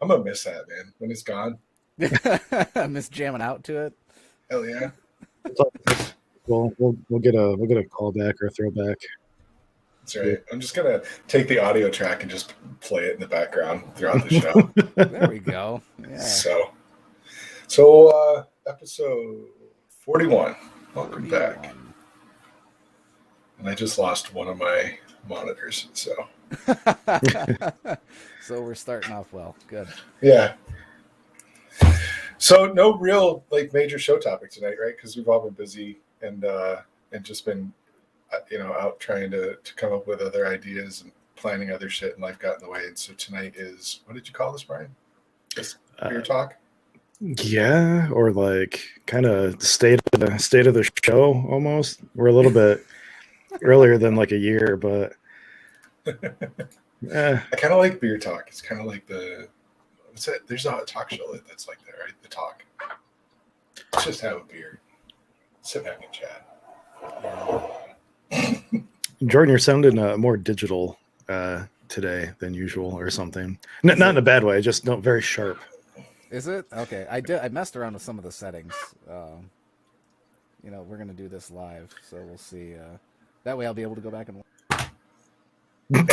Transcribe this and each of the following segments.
I'm gonna miss that, man. When it's gone, Miss jamming out to it. hell yeah. It's all good. We'll get a callback or a throwback. That's right. I'm just gonna take the audio track and just play it in the background throughout the show. There we go. Yeah. So episode 41. Welcome back. 41. And I just lost one of my monitors. So So we're starting off well. Good. yeah. So no real like major show topic tonight, right? Because we've all been busy and just been out trying to come up with other ideas and planning other shit, and life got in the way. And so tonight is, what did you call this, Brian? Just beer talk. Yeah, or like kind of state of the show almost. We're a little bit earlier than like a year, but I kind of like beer talk. It's kind of like what's that? There's a talk show that's like that, right? The talk. Let's just have a beer, sit back and chat. Jordan, you're sounding more digital today than usual or something. Not in a bad way, just very sharp. Is it? Okay. I messed around with some of the settings. We're gonna do this live, so we'll see. That way I'll be able to go back and And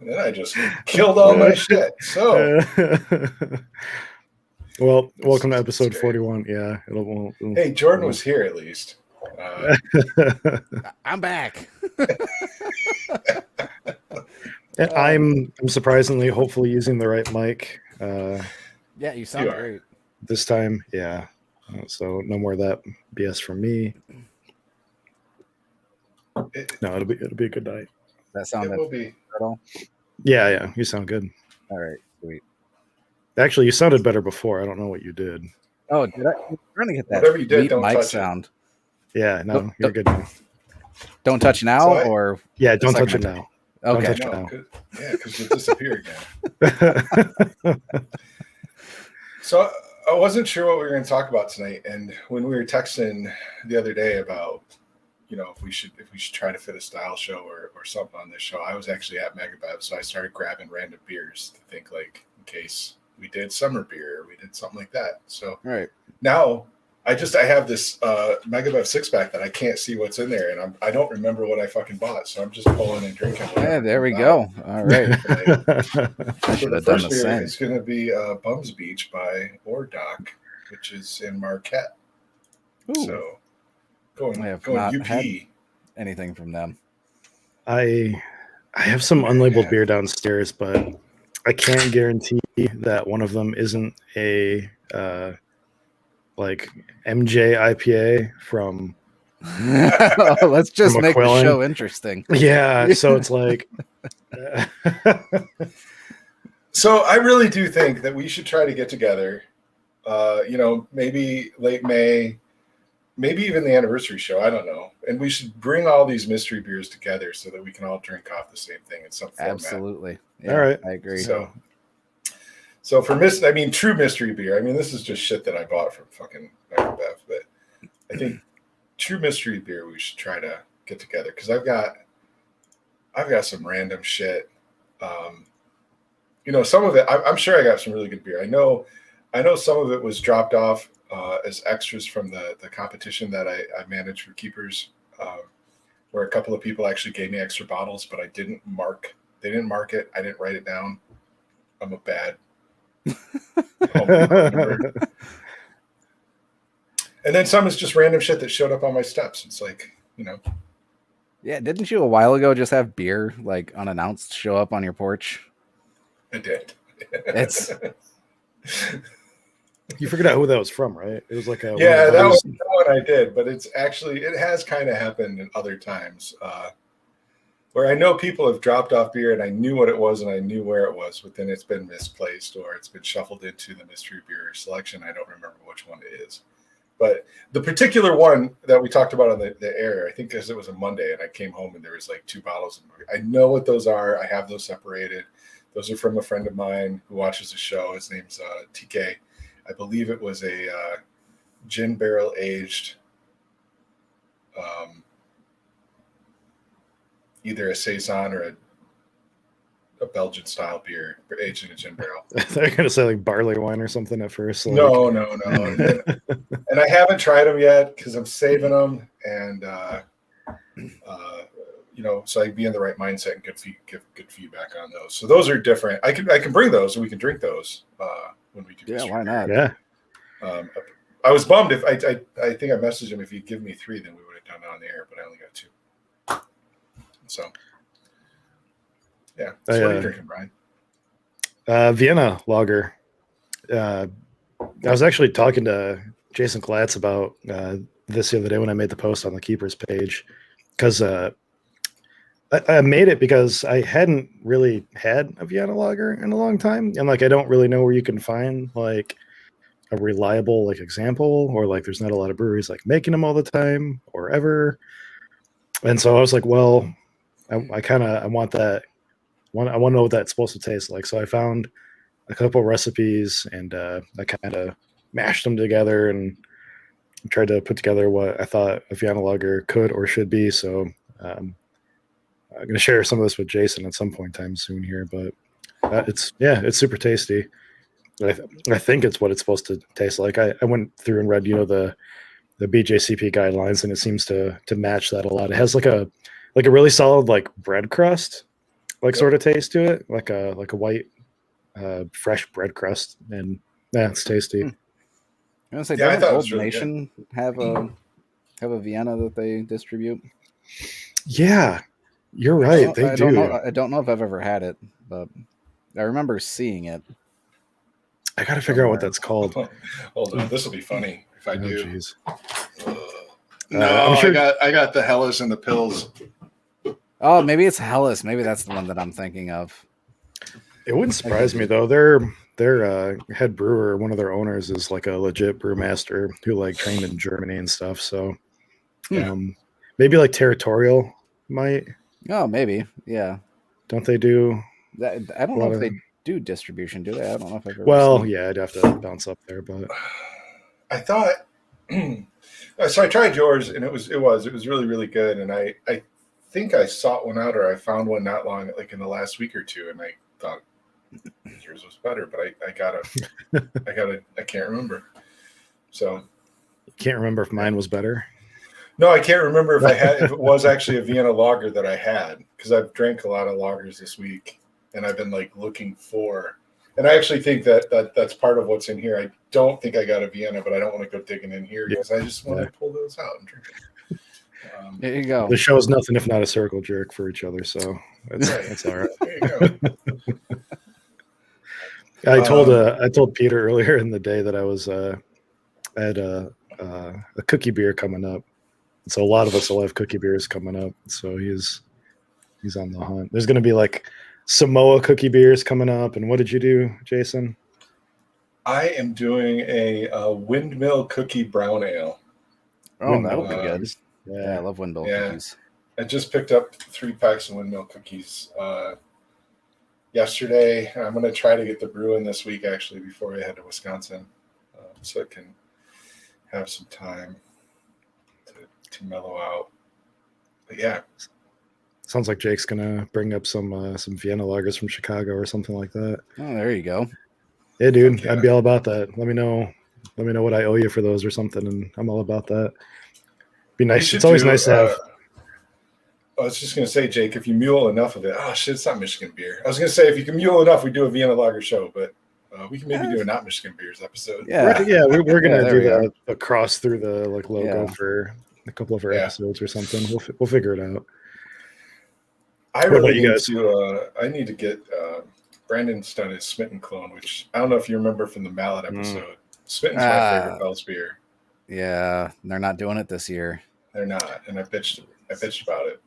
then I just killed all my shit. So well, welcome to episode 41. Yeah, hey, Jordan was here at least. I'm back. I'm surprisingly, hopefully, using the right mic. Yeah, you sound great this time. Yeah, so no more of that BS from me. No, it'll be a good night. That sound will be at all? Yeah, you sound good. All right, sweet. Actually, you sounded better before. I don't know what you did. Oh, did I? I'm trying to get that. Whatever you did, don't mic touch sound. Yeah, no, you're good now. Don't touch now, or yeah, don't touch it now. Okay. Don't touch it now. Because you'll disappear again. So I wasn't sure what we were going to talk about tonight, and when we were texting the other day about, if we should try to fit a style show or something on this show, I was actually at Megabev, so I started grabbing random beers to think, like, in case we did summer beer or we did something like that. So now I have this Megabev 6-pack that I can't see what's in there, and I don't remember what I fucking bought, so I'm just pulling and drinking. Yeah, there we go. All right. I should have done the same. It's going to be Bums Beach by Ordoc, which is in Marquette. Ooh. So going UP. Had anything from them. I have some unlabeled beer downstairs, but I can't guarantee that one of them isn't a like MJ IPA from. Let's just make the show interesting. Yeah, so it's like. So I really do think that we should try to get together. Maybe late May, maybe even the anniversary show. I don't know, and we should bring all these mystery beers together so that we can all drink off the same thing in some format. Absolutely. Yeah, all right, I agree. So for true mystery beer, this is just shit that I bought from fucking Megabev, but I think true mystery beer we should try to get together, because I've got some random shit. Some of it, I'm sure I got some really good beer. I know some of it was dropped off as extras from the competition that I managed for Keepers, where a couple of people actually gave me extra bottles, but they didn't mark it. I didn't write it down. I'm a bad and then some is just random shit that showed up on my steps. It's like, Yeah, didn't you a while ago just have beer like unannounced show up on your porch? I did. It's you figured out who that was from, right? It was like that one I did, but it has kind of happened in other times where I know people have dropped off beer and I knew what it was and I knew where it was, but then it's been misplaced or it's been shuffled into the mystery beer selection. I don't remember which one it is. But the particular one that we talked about on the air, I think because it was a Monday and I came home and there was like 2 bottles. I know what those are. I have those separated. Those are from a friend of mine who watches the show. His name's TK. I believe it was a gin barrel aged, either a saison or a Belgian style beer aged in a gin barrel. They're gonna say like barley wine or something at first. Like. No. And I haven't tried them yet because I'm saving them, and so I'd be in the right mindset and give good feedback on those. So those are different. I can bring those and we can drink those when we do. Yeah, why not? Yeah. I was bummed if I think I messaged him if he'd give me 3, then we would have done it on the air, but I only got 2. So yeah. So what are you drinking, Brian? Vienna Lager. I was actually talking to Jason Glatz about this the other day when I made the post on the Keepers page, because I made it because I hadn't really had a Vienna Lager in a long time, and like I don't really know where you can find like a reliable like example, or like there's not a lot of breweries like making them all the time or ever. And so I was like, well, I want that. I want to know what that's supposed to taste like. So I found a couple recipes, and I kind of mashed them together and tried to put together what I thought a Vienna Lager could or should be. So I'm going to share some of this with Jason at some point in time soon here, but it's super tasty. I think it's what it's supposed to taste like. I went through and read, the BJCP guidelines, and it seems to match that a lot. It has like a really solid like bread crust, like sort of taste to it, like a white fresh bread crust, and it's tasty. I was gonna say, Yeah, I doesn't thought it Old was really Nation have a Vienna that they distribute? Yeah, you're right. They do. I don't know if I've ever had it, but I remember seeing it. I got to figure out what that's called. Hold on, this will be funny if I do. Geez. No, I'm sure... I got the Hellas and the Pills. Oh, maybe it's Hellas. Maybe that's the one that I'm thinking of. It wouldn't surprise me though. Their head brewer, one of their owners, is like a legit brewmaster who like trained in Germany and stuff. So maybe like Territorial might. Oh, maybe. Yeah. Don't they do that? I don't know if they do distribution, do they? I don't know if I've ever Well, yeah, I'd have to bounce up there, but I thought so I tried yours, and it was really, really good. And I think I sought one out, or I found one not long, like in the last week or two, and I thought yours was better, but I can't remember. So you can't remember if mine was better. No, I can't remember if it was actually a Vienna Lager that I had, because I've drank a lot of lagers this week, and I've been like looking for. And I actually think that's part of what's in here. I don't think I got a Vienna, but I don't want to go digging in here because I just want to pull those out and drink them. There you go. The show is nothing if not a circle jerk for each other, so that's all right. There you go. I told Peter earlier in the day that I had a cookie beer coming up. So a lot of us will have cookie beers coming up. So he's on the hunt. There's going to be like Samoa cookie beers coming up. And what did you do, Jason? I am doing a Windmill cookie brown ale. Oh, that would be good. Yeah, I love Windmill cookies. I just picked up 3 packs of Windmill cookies yesterday. I'm going to try to get the brew in this week, actually, before I head to Wisconsin, so I can have some time to mellow out. But yeah. Sounds like Jake's gonna bring up some Vienna lagers from Chicago or something like that. Oh, there you go. Yeah, dude, I'd be all about that. Let me know what I owe you for those or something, and I'm all about that. Be nice. It's always nice to have. I was just gonna say, Jake, if you mule enough of it, it's not Michigan beer. I was gonna say if you can mule enough, we do a Vienna Lager show, but we can maybe do a not Michigan beers episode. Yeah, we're gonna do the cross through the like logo for a couple of our episodes or something. We'll figure it out. I really need to get Brandon's done his Smitten clone, which I don't know if you remember from the Mallet episode. Smitten's my favorite Bell's beer. Yeah, they're not doing it this year. They're not, and I bitched about it.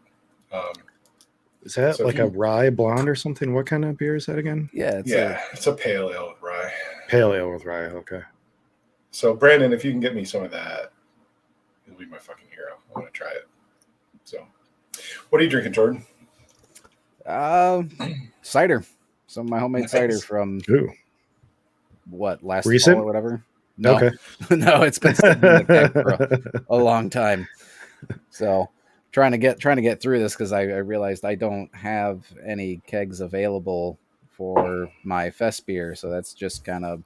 Is that like a rye blonde or something? What kind of beer is that again? Yeah, it's a pale ale with rye. Pale ale with rye, okay. So Brandon, if you can get me some of that, you'll be my fucking hero. I want to try it. So, what are you drinking, Jordan? Cider. Some of my homemade cider from last recent fall or whatever. No, okay. no, it's been sitting in the keg for a long time. So trying to get through this because I realized I don't have any kegs available for my fest beer, so that's just kind of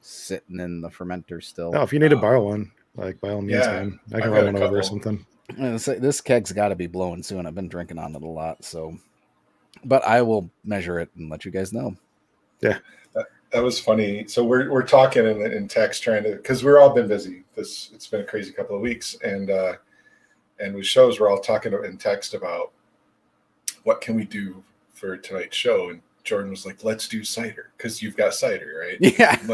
sitting in the fermenter still. Oh, if you need to borrow one, like by all means, Yeah, man, I can I've run got one a over or couple. something. This keg's got to be blowing soon. I've been drinking on it a lot, so. But I will measure it and let you guys know. Yeah, that was funny. So we're talking in text, trying to, because we've all been busy. It's been a crazy couple of weeks, and with shows, we're all talking in text about what can we do for tonight's show. And Jordan was like, "Let's do cider because you've got cider, right?" Yeah. I'm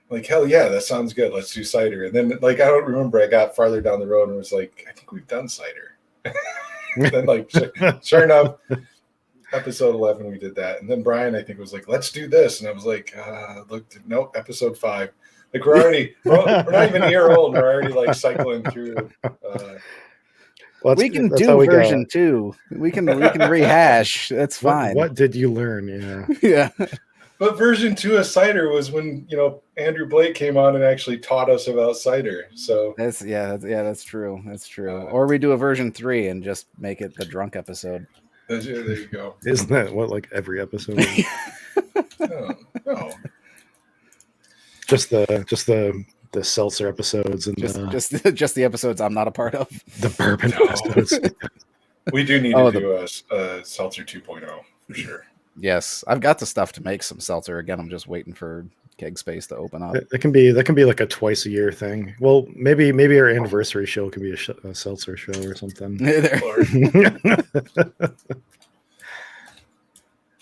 like hell yeah, that sounds good. Let's do cider. And then like I don't remember. I got farther down the road and was like, I think we've done cider. Then like sure enough. Episode 11, we did that, and then Brian, I think, was like, "Let's do this," and I was like, nope, episode 5. Like we're not even a year old, and we're already like cycling through. We can do version 2. We can rehash. That's fine. What did you learn? Yeah, yeah. But version 2 of cider was when Andrew Blake came on and actually taught us about cider. So that's true. That's true. Or we do a version 3 and just make it the drunk episode. There you go. Isn't that what like every episode is? No. Just the seltzer episodes and just the episodes I'm not a part of. The bourbon episodes. We do need to do a seltzer 2.0 for sure. Yes, I've got the stuff to make some seltzer. Again, I'm just waiting for keg space to open up. That can be like a twice a year thing. Well, maybe our anniversary show can be a seltzer show or something.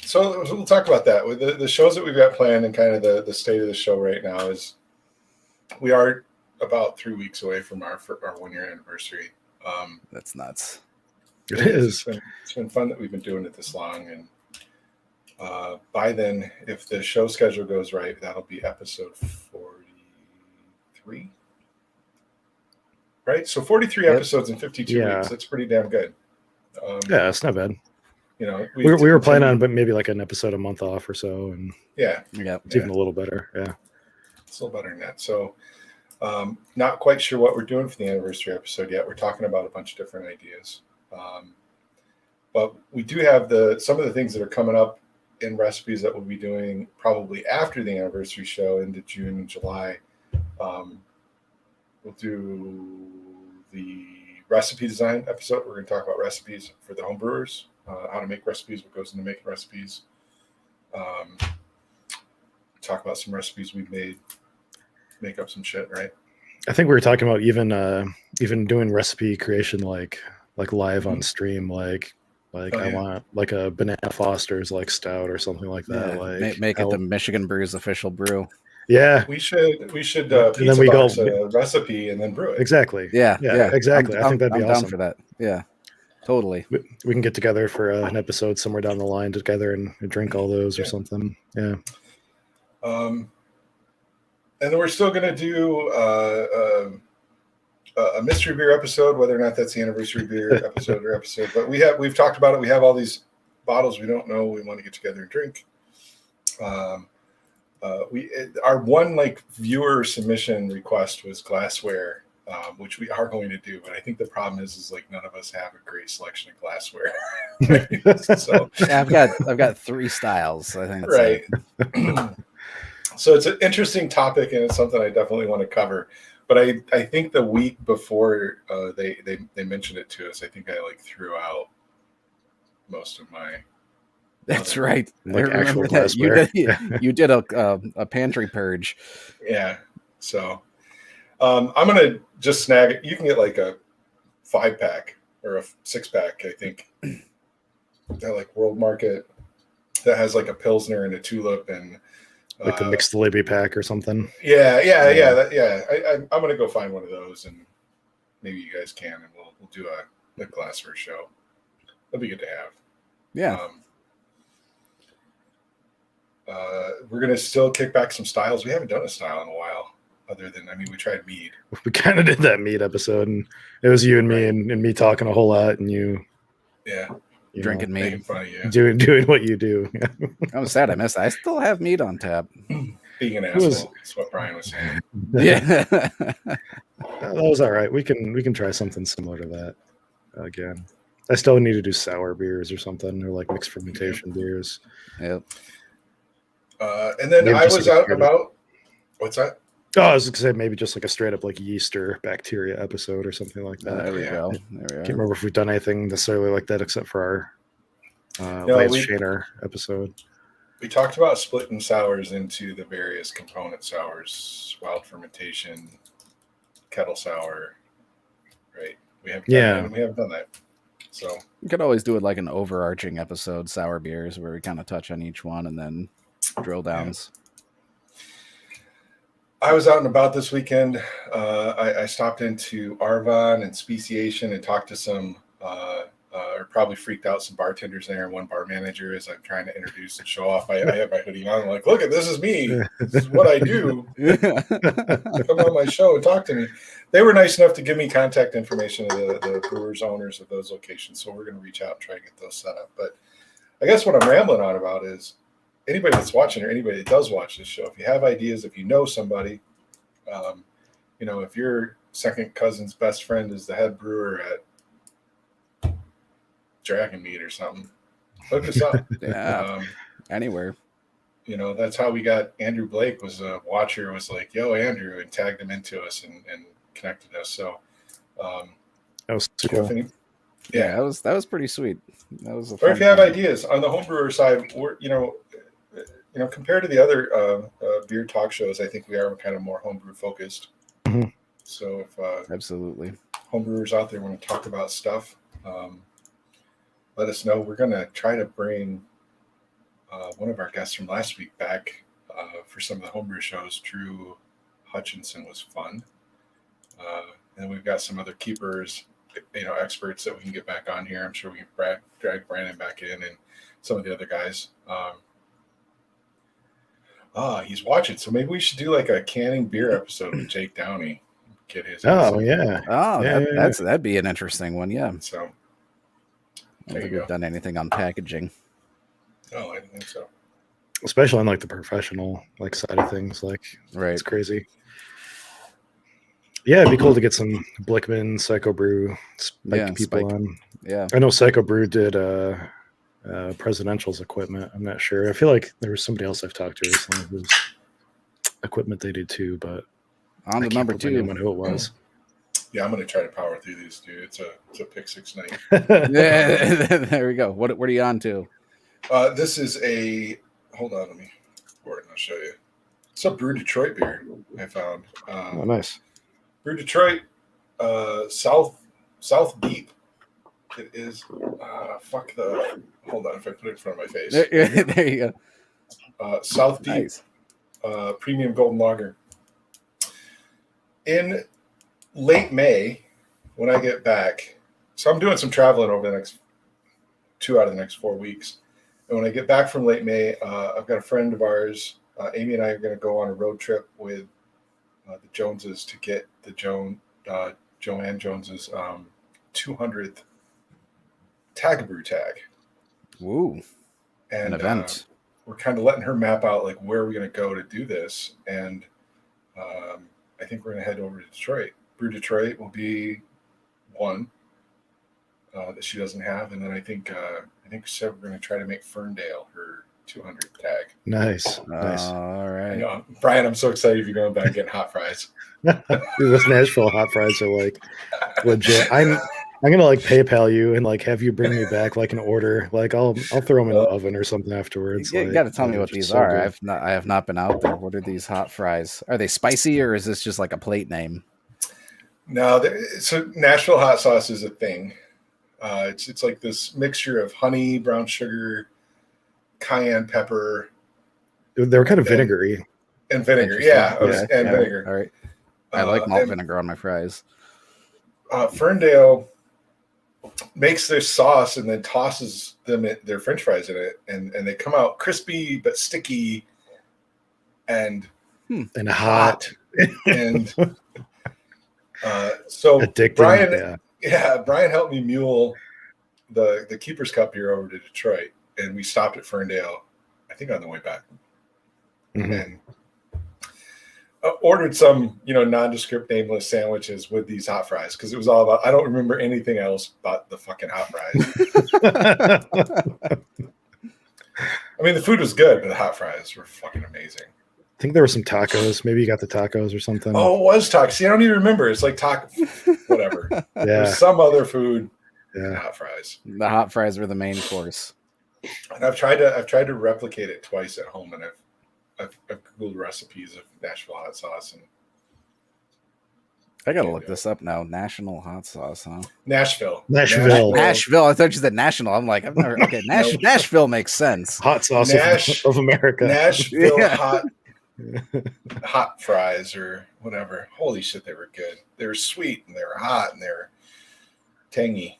So we'll talk about that. With the shows that we've got planned and kind of the state of the show right now is we are about 3 weeks away from our 1-year anniversary. That's nuts. It is. It's been fun that we've been doing it this long, and by then, if the show schedule goes right, that'll be episode 43. Right? So 43 episodes in 52 weeks. That's pretty damn good. Yeah, it's not bad. We were planning on, but maybe like an episode a month off or so, and it's even a little better. Yeah, it's a little better than that. So, not quite sure what we're doing for the anniversary episode yet. We're talking about a bunch of different ideas, but we do have some of the things that are coming up in recipes that we'll be doing probably after the anniversary show into June and July. We'll do the recipe design episode. We're going to talk about recipes for the homebrewers, how to make recipes, what goes into making recipes. Talk about some recipes we've made, make up some shit, right? I think we were talking about even doing recipe creation like live on stream, like I want like a banana Foster's like stout or something like that. Like make it the Michigan Brews official brew. Yeah, we should and then we box a recipe and then brew it. Exactly. Yeah, exactly. I think that'd be awesome. Down for that. Yeah, totally. We can get together for an episode somewhere down the line together and drink all those or something. Yeah. And then we're still going to do a mystery beer episode, whether or not that's the anniversary beer episode. But we've talked about it. We have all these bottles we don't know. We want to get together and drink. Our one viewer submission request was glassware, which we are going to do. But I think the problem is none of us have a great selection of glassware. So I've got 3 styles. I think that's right. So it's an interesting topic, and it's something I definitely want to cover. But I think the week before they mentioned it to us, I think I threw out most of my. That's right. Like actual glassware. You did a pantry purge. Yeah. So I'm gonna just snag it. You can get a 5-pack or a 6-pack, I think. That World Market that has a Pilsner and a Tulip and like a mixed Libby pack or something. Yeah. I'm gonna go find one of those, and maybe you guys can, and we'll do a glassware show. That'd be good to have. Yeah. We're gonna still kick back some styles. We haven't done a style in a while, other than we tried mead. We kind of did that mead episode, and it was you and me and me talking a whole lot, and you drinking mead, making fun of you, doing what you do. I'm sad I missed it. I still have mead on tap. Being an asshole. That's what Brian was saying. Yeah. That was all right. We can try something similar to that again. I still need to do sour beers or something, or like mixed fermentation beers. Yep. And then Maybe I just was like a out straight and up- about. What's that? Oh, I was gonna say maybe just like a straight up like yeast or bacteria episode or something like that. There we Yeah. go. I There we can't are. remember if we've done anything necessarily like that except for our No, Lance we- Shaner episode. We talked about splitting sours into the various component sours, wild fermentation, kettle sour, right? We haven't done that. So We could always do it like an overarching episode, sour beers, where we kind of touch on each one and then drill downs. I was out and about this weekend. I stopped into Arvon and Speciation and talked to some, or probably freaked out some bartenders there and one bar manager as I'm trying to introduce and show off. I have my hoodie on. I'm like, look, this is me. This is what I do. Come on my show and talk to me. They were nice enough to give me contact information of the brewers, owners of those locations. So we're going to reach out and try to get those set up. But I guess what I'm rambling on about is anybody that's watching or anybody that does watch this show, if you have ideas, if you know somebody, if your second cousin's best friend is the head brewer at Dragon Meat or something, look us up. Yeah. Anywhere. That's how we got Andrew Blake. Was a watcher, was like, yo, Andrew, and tagged him into us and connected us. So That was cool. Yeah, that was pretty sweet. That was a or if fun you have time. ideas on the homebrewer side, we're compared to the other beer talk shows, I think we are kind of more homebrew focused. Mhm. So if Absolutely. homebrewers out there want to talk about stuff, let us know. We're going to try to bring one of our guests from last week back for some of the homebrew shows. Drew Hutchinson was fun. And we've got some other keepers, experts that we can get back on here. I'm sure we can drag Brandon back in and some of the other guys. He's watching. So maybe we should do like a canning beer episode with Jake Downey. Get his. Oh yeah. Oh, Yeah, that'd be an interesting one. Yeah. So I don't There think you we've go. done anything on packaging. Oh, I think so. Especially on like the professional like side of things. Like Right. it's crazy. Yeah, it'd be cool to get some Blickman, Psycho Brew, Spike people Spike. on. Yeah. I know Psycho Brew did Presidential's equipment. I'm not sure. I feel like there was somebody else I've talked to recently whose equipment they did too, but On I to can't number put my name 2. on who it was. Yeah, I'm gonna try to power through these, dude. It's a pick 6 night. Yeah, there we go. What are you on to? This is a hold on, let me pour it and I'll show you. It's a Brew Detroit beer I found. Oh, nice. Brew Detroit, South Deep. It is. Hold on, if I put it in front of my face. There you go. South Deep Nice. Premium Golden Lager. In late May, when I get back, so I'm doing some traveling over the next 2 out of the next 4 weeks. And when I get back from late May, I've got a friend of ours, Amy and I are going to go on a road trip with the Joneses to get the Joanne Jones's 200th Tagabrew tag. Woo. And An event. we're kind of letting her map out like where we're going to go to do this. And I think we're going to head over to Detroit. Brew Detroit will be one that she doesn't have. And then I think so we're going to try to make Ferndale her 200 tag. Nice. All I right. know, Brian, I'm so excited if you're going back and getting hot fries. Dude, those Nashville hot fries are like legit. I'm gonna like PayPal you and like have you bring me back like an order. Like I'll throw them in the oven or something afterwards. You like, got to tell me they're what just these so are. good. I have not been out there. What are these hot fries? Are they spicy or is this just like a plate name? No, so Nashville hot sauce is a thing. It's like this mixture of honey, brown sugar, cayenne pepper, They're kind of vinegary. and vinegar. Interesting. Yeah, and All vinegar. right. I like malt and, vinegar on my fries. Ferndale makes their sauce and then tosses their French fries in it, and they come out crispy but sticky and And hot. and so Addicting. Brian, yeah. Brian helped me mule the Keeper's Cup here over to Detroit, and we stopped at Ferndale, I think on the way back. Mhm. And ordered some, nondescript, nameless sandwiches with these hot fries because it was all about. I don't remember anything else but the fucking hot fries. I mean, the food was good, but the hot fries were fucking amazing. I think there were some tacos. Maybe you got the tacos or something. Oh, it was tacos. See, I don't even remember. It's like taco, whatever. Yeah. There's some other food. Yeah. Hot fries. The hot fries were the main course. And I've tried to replicate it twice at home, and I've Googled recipes of Nashville hot sauce, and I gotta look this up now. National hot sauce, huh? Nashville. Nashville. I thought you said national. I'm like, I've never. Okay, Nashville makes sense. Hot sauce of America. Nashville hot fries or whatever. Holy shit, they were good. They were sweet and they were hot and they were tangy.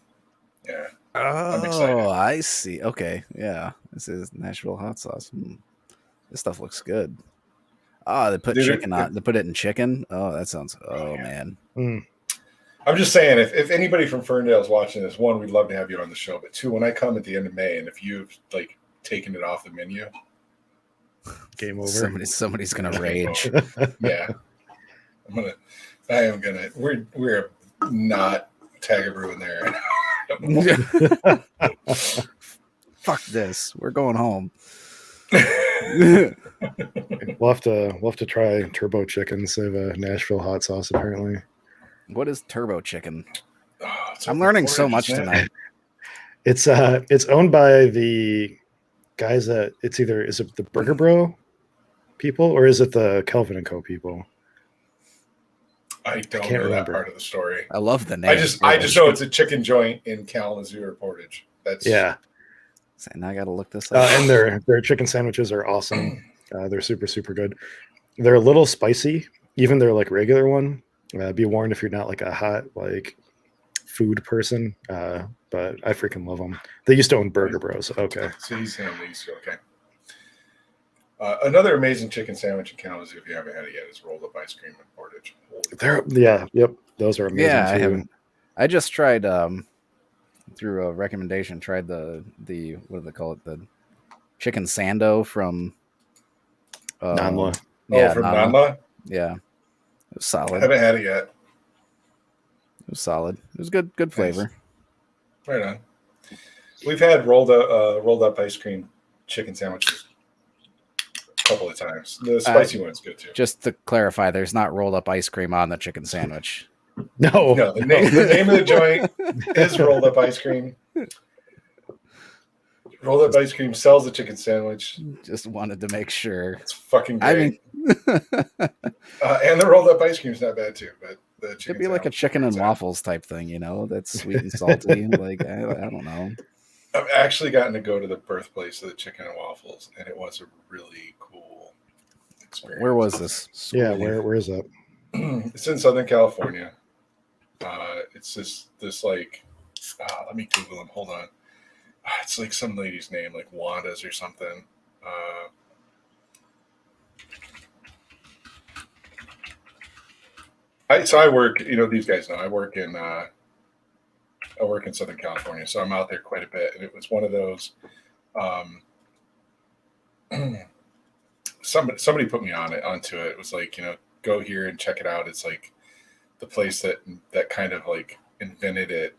Yeah. I'm excited. Oh, I see. Okay, yeah. This is Nashville hot sauce. This stuff looks good. Oh, they put chicken on. They put it in chicken. Oh, that sounds. Oh man. I'm just saying, if anybody from Ferndale is watching this, one, we'd love to have you on the show. But two, when I come at the end of May, and if you've like taken it off the menu, game over. Somebody's gonna rage. Yeah, I am gonna. We're not Tagabrew in there. Fuck this. We're going home. We'll have to try turbo chicken instead of a Nashville hot sauce. Apparently, what is turbo chicken? Oh, I'm learning so much tonight. It's owned by the guys that is it the Burger Bro people or is it the Kelvin and Co people? I can't know that part of the story. I love the name. I just know it's a chicken joint in Kalamazoo or Portage. That's And I got to look this up. And their chicken sandwiches are awesome. They're super, super good. They're a little spicy, even their like regular one. Be warned if you're not like a hot like food person. But I freaking love them. They used to own Burger Bros. Okay. So he's saying these. Okay. Another amazing chicken sandwich in Kalamazoo, if you haven't had it yet, is rolled up ice cream and Portage. Those are amazing. Yeah, I haven't. I just tried through a recommendation. Tried the what do they call it? The chicken sando from Nanla. From Nanla. Yeah, it was solid. I haven't had it yet. It was solid. It was good flavor. Nice. Right on. We've had rolled up ice cream chicken sandwiches a couple of times. The spicy one's good too. Just to clarify, there's not rolled up ice cream on the chicken sandwich. No. The name of the joint is rolled up ice cream. Rolled up ice cream sells the chicken sandwich. Just wanted to make sure. It's fucking great. I mean, and the rolled up ice cream is not bad too, but the chicken could be like a chicken and waffles type thing, that's sweet and salty. Like I don't know. I've actually gotten to go to the birthplace of the chicken and waffles, and it was a really cool experience. Where was this? Yeah, where is that? It's in Southern California. It's this like, let me Google them. Hold on. It's like some lady's name, like Wanda's or something. I work. These guys know I work in Southern California, so I'm out there quite a bit. And it was one of those. Somebody put me onto it. It was like, go here and check it out. It's like the place that kind of like invented it,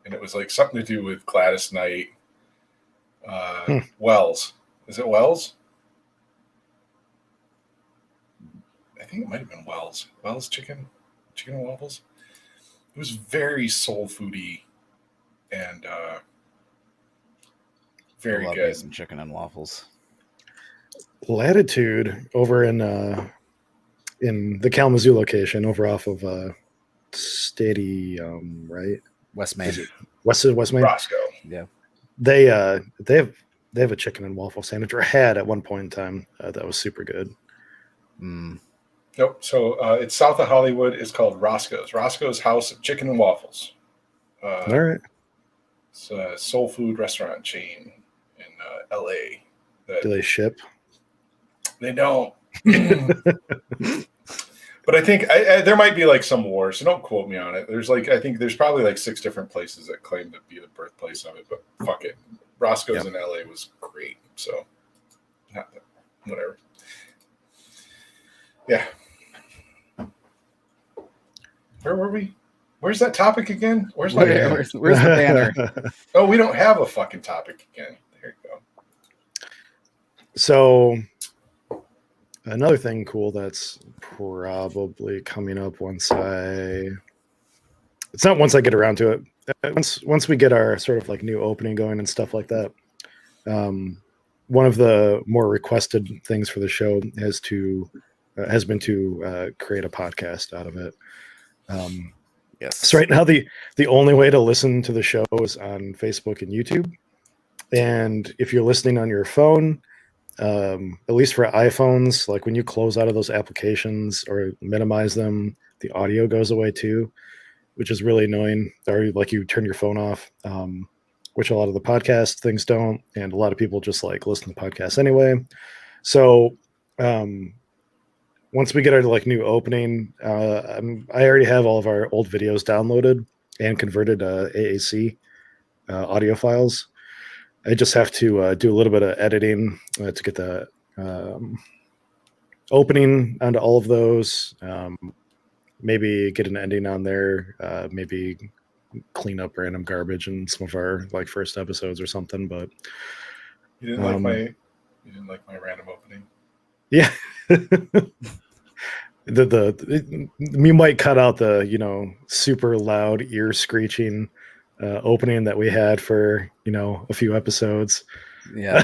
and it was like something to do with Gladys Knight. Wells. Is it Wells? I think it might have been Wells. Wells chicken and waffles. It was very soul foody and very good. Some chicken and waffles. Latitude over in the Kalamazoo location, over off of Stadium, right? West Main. West Main. Roscoe. Yeah. They have a chicken and waffle sandwich, or had at one point in time. That was super good. Nope. So it's south of Hollywood. It's called Roscoe's. Roscoe's House of Chicken and Waffles. All right. It's a soul food restaurant chain in L.A. Do they ship? They don't. But I think there might be like some war, so don't quote me on it. I think there's probably like 6 different places that claim to be the birthplace of it, but fuck it. Roscoe's in LA was great, so whatever. Yeah. were we? Where's that topic again? Where's my banner? Where's the banner? Oh, we don't have a fucking topic again. There you go. So another thing cool that's probably coming up once I get around to it. Once we get our sort of like new opening going and stuff like that. One of the more requested things for the show has been to create a podcast out of it. Yes. So right now the only way to listen to the show is on Facebook and YouTube. And if you're listening on your phone, at least for iPhones, like when you close out of those applications or minimize them, the audio goes away too, which is really annoying. Or like you turn your phone off, which a lot of the podcast things don't, and a lot of people just like listen to podcasts anyway. So once we get our like new opening, I already have all of our old videos downloaded and converted AAC audio files. I just have to do a little bit of editing to get the opening onto all of those. Maybe get an ending on there. Maybe clean up random garbage in some of our like first episodes or something. But you didn't like my random opening. Yeah. We might cut out the super loud ear screeching opening that we had for a few episodes. Yeah.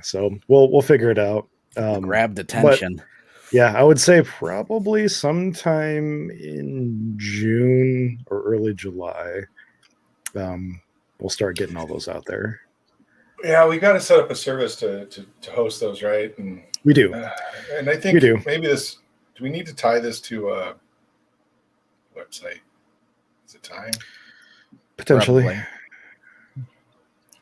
So we'll figure it out. Grabbed attention. Yeah, I would say probably sometime in June or early July, we'll start getting all those out there. Yeah, we got to set up a service to host those, right? And we do. And I think maybe do we need to tie this to a website? Is it time? Potentially. Probably.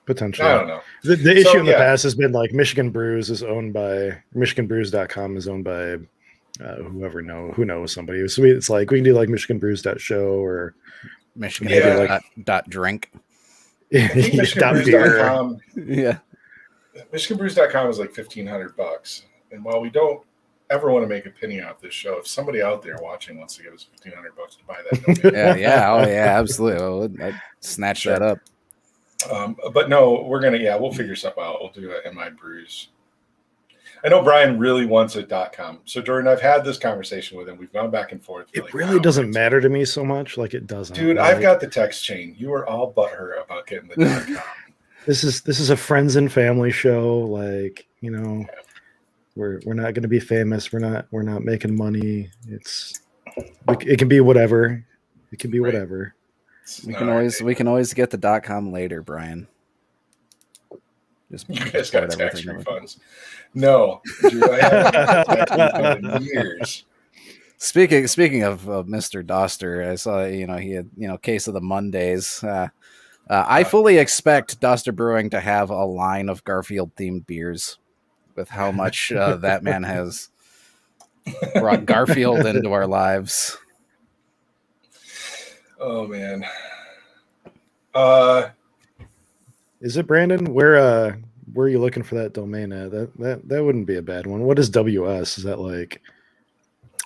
Potentially. I don't know. The issue in the past has been like Michigan Brews is owned by MichiganBrews.com is owned by who knows somebody. So it's like we can do like MichiganBrews.show or Michigan dot drink. MichiganBrews.com. Yeah. MichiganBrews.com is like $1,500. And while we don't ever want to make a penny off this show, if somebody out there watching wants to give us $1,500 to buy that, yeah, absolutely. I'd snatch that up. But no, we'll figure something out. We'll do a MI Brews. I know Brian really wants a .com. So Jordan, I've had this conversation with him. We've gone back and forth. It really doesn't matter to me so much. Like it doesn't. Dude, I've got the text chain. You were all butthurt about getting the .com. This is a friends and family show. Like, we're not going to be famous. We're not making money. It can be whatever. It can be whatever. We can always get the .com later, Brian. You guys got tax refunds. No, Drew, I haven't got tax refund in years. Speaking of Mr. Doster, I saw he had case of the Mondays. I fully expect Doster Brewing to have a line of Garfield themed beers, with how much that man has brought Garfield into our lives. Oh man. Is it Brandon? Where are you looking for that domain at? That wouldn't be a bad one. What is WS? Is that like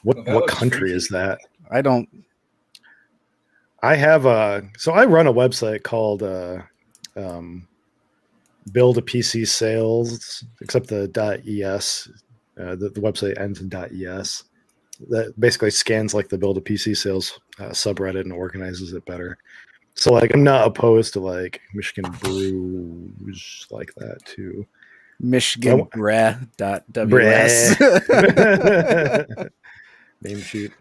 what country is that? I have I run a website called Build a PC Sales, except the .es. The website ends in .es. That basically scans like the Build a PC Sales subreddit and organizes it better. So like I'm not opposed to like Michigan Brews like that too. MichiganBrew.ws. Name sheet.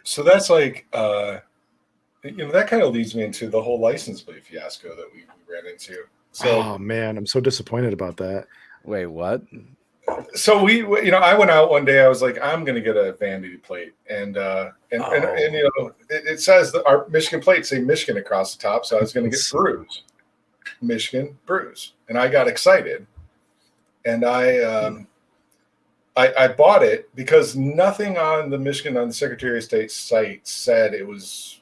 So that's like that kind of leads me into the whole license plate fiasco that we ran into. So oh man, I'm so disappointed about that. Wait, what? So I went out one day. I was like, I'm going to get a vanity plate, and it says that our Michigan plates say Michigan across the top. So I was going to get Brews, Michigan Brews, and I got excited, and I bought it because nothing on the Secretary of State's site said it was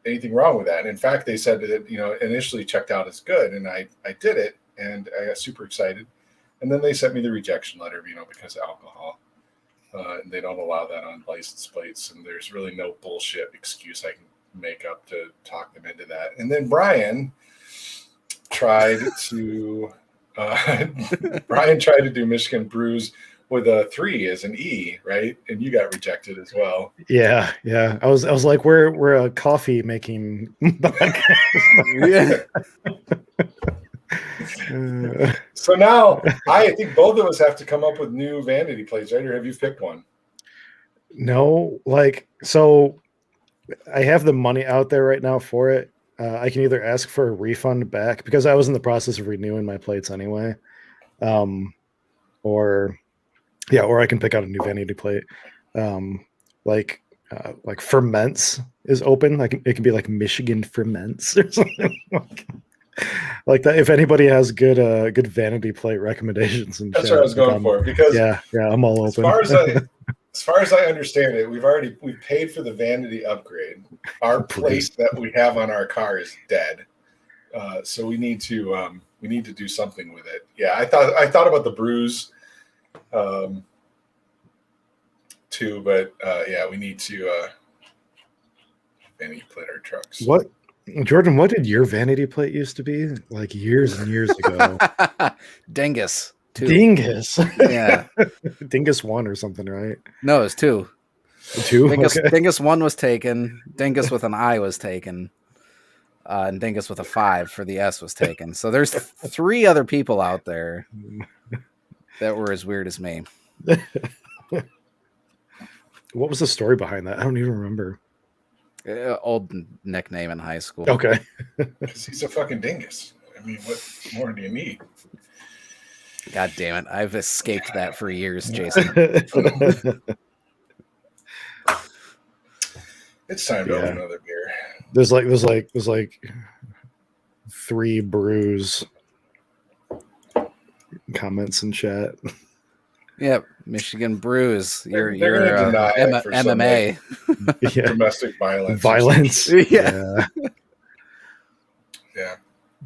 anything wrong with that. And in fact, they said that it initially checked out as good, and I did it, and I got super excited. And then they sent me the rejection letter, because of alcohol. and they don't allow that on license plates. And there's really no bullshit excuse I can make up to talk them into that. And then Brian tried to do Michigan brews with a 3 as an E, right? And you got rejected as well. Yeah. I was like, we're a coffee making podcast. Yeah. So now I think both of us have to come up with new vanity plates, right? Or have you picked one? No, like, so I have the money out there right now for it. I can either ask for a refund back because I was in the process of renewing my plates anyway. Or I can pick out a new vanity plate. Like Ferments is open. Like it can be like Michigan Ferments or something like that. If anybody has good vanity plate recommendations, and that's what I was going for, because yeah, I'm all open. As far as I understand it, we've paid for the vanity upgrade. Our plate that we have on our car is dead, so we need to do something with it. Yeah, I thought about the brews, too, but we need to vanity plate our trucks. What, Jordan? What did your vanity plate used to be like years and years ago? Dingus. 2. Dingus. Yeah. Dingus 1 or something, right? No, it's 2. 2? Dingus, Okay. Dingus 1 was taken. Dingus with an I was taken. And Dingus with a 5 for the S was taken. So there's 3 other people out there that were as weird as me. What was the story behind that? I don't even remember. Old nickname in high school. Okay. Because he's a fucking dingus. I mean, what more do you need? God damn it. I've escaped that for years, Jason. It's time to open another beer. There's like 3 brews comments in chat. Yep, Michigan Brews. You're gonna deny it for some, MMA. Yeah. Domestic violence. Yeah. Yeah.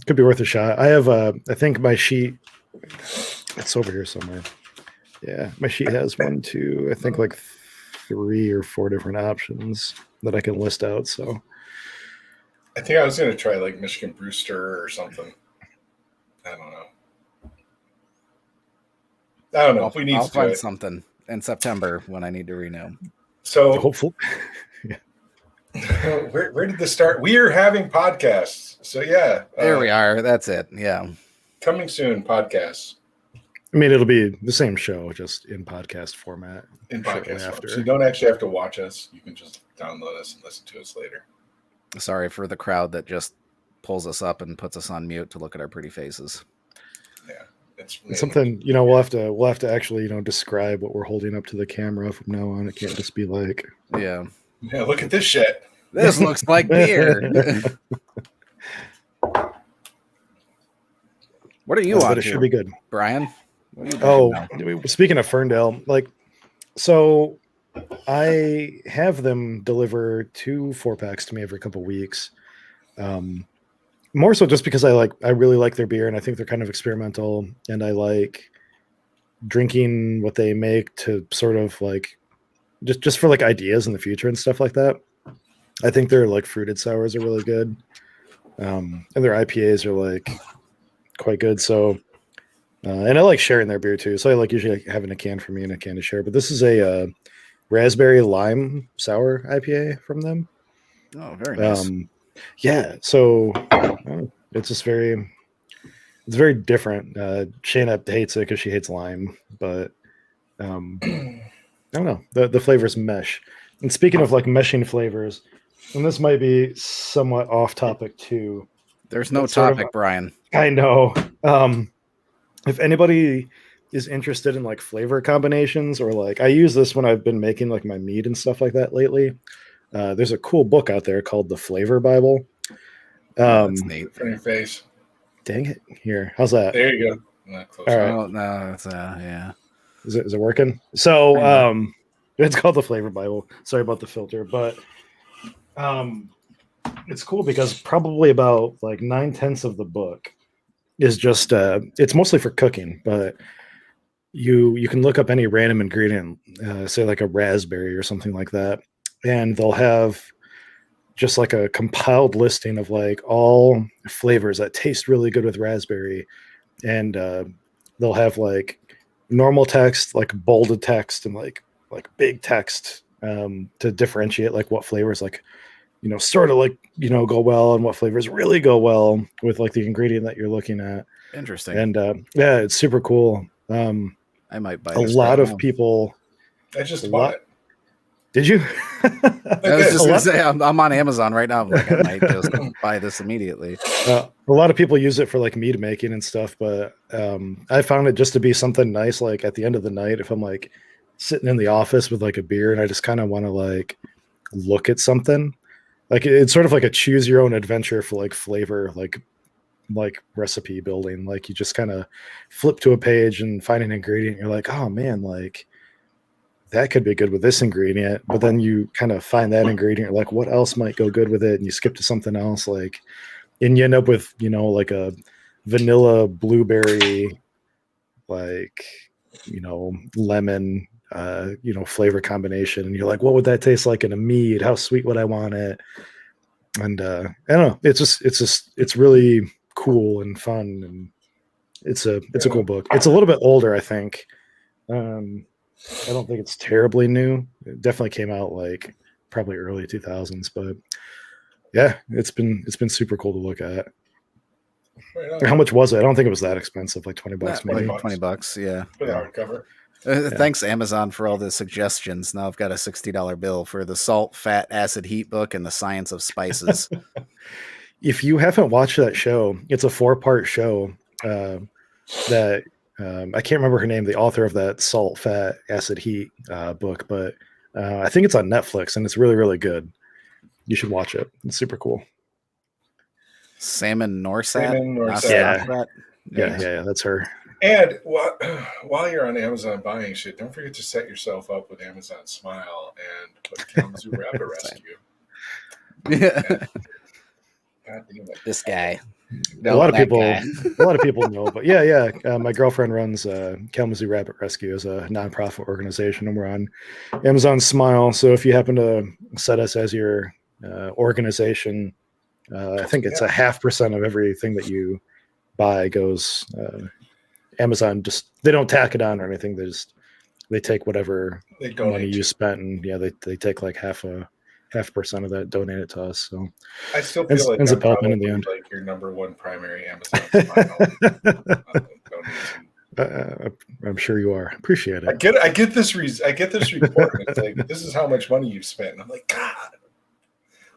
Could be worth a shot. I have I think my sheet, it's over here somewhere. Yeah, my sheet has 1, 2, I think like 3 or 4 different options that I can list out. So I think I was going to try like Michigan Brewster or something. I don't know. We need I'll to find do it. something in September when I need to renew. So hopefully. where did this start? We are having podcasts. So yeah. There we are. That's it. Yeah. Coming soon, podcasts. I mean, it'll be the same show, just in podcast format. In podcast form. So you don't actually have to watch us. You can just download us and listen to us later. Sorry for the crowd that just pulls us up and puts us on mute to look at our pretty faces. Yeah. It's something, we'll have to actually, describe what we're holding up to the camera from now on. It can't just be like, yeah, look at this shit. This looks like beer. What are you on? But it should be good, Brian. Speaking of Ferndale, so I have them deliver 2 4-packs to me every couple weeks. More so just because I really like their beer, and I think they're kind of experimental, and I like drinking what they make to sort of just for ideas in the future and stuff like that. I think their fruited sours are really good. And their IPAs are quite good. So, and I like sharing their beer too. So I usually having a can for me and a can to share, but this is a raspberry lime sour IPA from them. Oh, very nice. Yeah, so it's just it's very different. Shayna hates it because she hates lime, but I don't know. The flavors mesh. And speaking of meshing flavors, and this might be somewhat off topic too. There's no topic, Brian. I know. If anybody is interested in flavor combinations, or I use this when I've been making my mead and stuff like that lately. There's a cool book out there called The Flavor Bible. That's neat. For your face. Dang it. Here. How's that? There you go. Not close. All right. Oh, no, it's yeah. Is it working? So it's called The Flavor Bible. Sorry about the filter, but it's cool because probably about 9/10 of the book is just it's mostly for cooking, but you can look up any random ingredient, say like a raspberry or something like that, and they'll have just like a compiled listing of like all flavors that taste really good with raspberry, and they'll have like normal text, like bolded text, and like big text to differentiate like what flavors like sort of like go well and what flavors really go well with like the ingredient that you're looking at. Interesting. And yeah, it's super cool. I might buy A this lot right of now. people. I just bought it. Did you? I was just gonna say I'm on Amazon right now. I'm like, I might just buy this immediately. A lot of people use it for like mead making and stuff, but I found it just to be something nice. Like at the end of the night, if I'm like sitting in the office with like a beer and I just kind of want to like look at something, like it's sort of like a choose your own adventure for like flavor, like recipe building. Like you just kind of flip to a page and find an ingredient. You're like, oh man, like that could be good with this ingredient. But then you kind of find that ingredient, like what else might go good with it, and you skip to something else. Like, and you end up with like a vanilla blueberry, like lemon, flavor combination, and you're like, what would that taste like in a mead? How sweet would I want it? And I don't know. It's really cool and fun, and it's a cool book. It's a little bit older, I think. I don't think it's terribly new. It definitely came out like probably early 2000s, but yeah, it's been super cool to look at. Right. How much was it? I don't think it was that expensive, like $20 maybe. $20, yeah. For the hardcover. Thanks, Amazon, for all the suggestions. Now I've got a $60 bill for the Salt, Fat, Acid, Heat book and the Science of Spices. If you haven't watched that show, it's a 4-part show that I can't remember her name, the author of that Salt, Fat, Acid, Heat book, but I think it's on Netflix and it's really, really good. You should watch it. It's super cool. Salmon Norsat? Yeah, that's her. And while you're on Amazon buying shit, don't forget to set yourself up with Amazon Smile and put Kalamazoo Rabbit Rescue. Yeah. God damn it. This guy. A lot of people know, but yeah. My girlfriend runs Kalamazoo Rabbit Rescue as a nonprofit organization, and we're on Amazon Smile. So if you happen to set us as your organization, I think it's 0.5% of everything that you buy goes. Amazon they don't tack it on or anything. They take whatever money you spent, and they take like 0.5% of that, donate it to us. So I still feel like ends I'm up helping in probably the end. like your number one primary Amazon Smile donation. I'm sure you are. Appreciate it. I get this report. And it's like, this is how much money you've spent. And I'm like, God,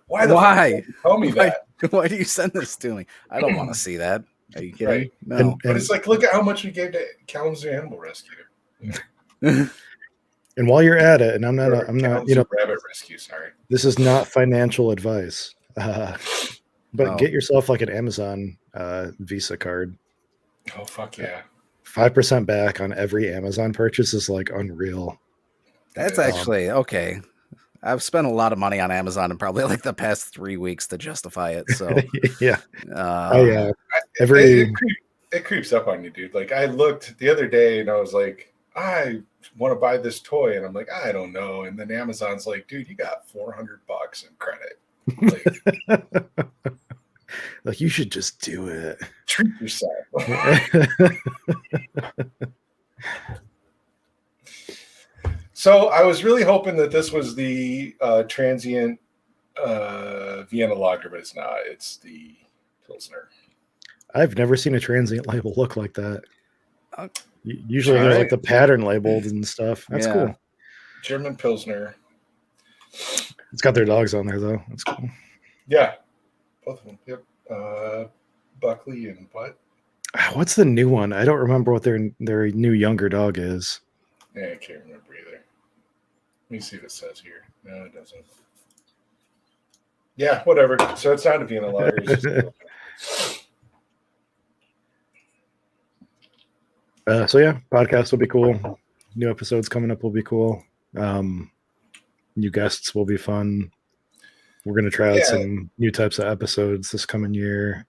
why? Tell me that. Why do you send this to me? I don't want to see that. Are you kidding? Right. No. But it's like, look at how much we gave to Kalamazoo Animal Rescue. And while you're at it, and I'm not, Rabbit Rescue. Sorry, this is not financial advice, but get yourself like an Amazon Visa card. Oh fuck yeah! 5% back on every Amazon purchase is like unreal. That's actually okay. I've spent a lot of money on Amazon in probably like the past 3 weeks to justify it. So yeah, it creeps up on you, dude. Like I looked the other day and I was like, I want to buy this toy, and I'm like, I don't know. And then Amazon's like, dude, you got $400 in credit. Like you should just do it. Treat yourself. So I was really hoping that this was the transient Vienna Lager, but it's not. It's the Pilsner. I've never seen a transient label look like that. Usually they're like the pattern labeled and stuff. That's cool. German Pilsner. It's got their dogs on there though. That's cool. Yeah, both of them. Yep. Buckley and what? What's the new one? I don't remember what their new younger dog is. Yeah, I can't remember either. Let me see if it says here. No, it doesn't. Yeah, whatever. So it's not a Vienna Lager. So yeah, podcast will be cool. New episodes coming up will be cool. New guests will be fun. We're gonna try out some new types of episodes this coming year.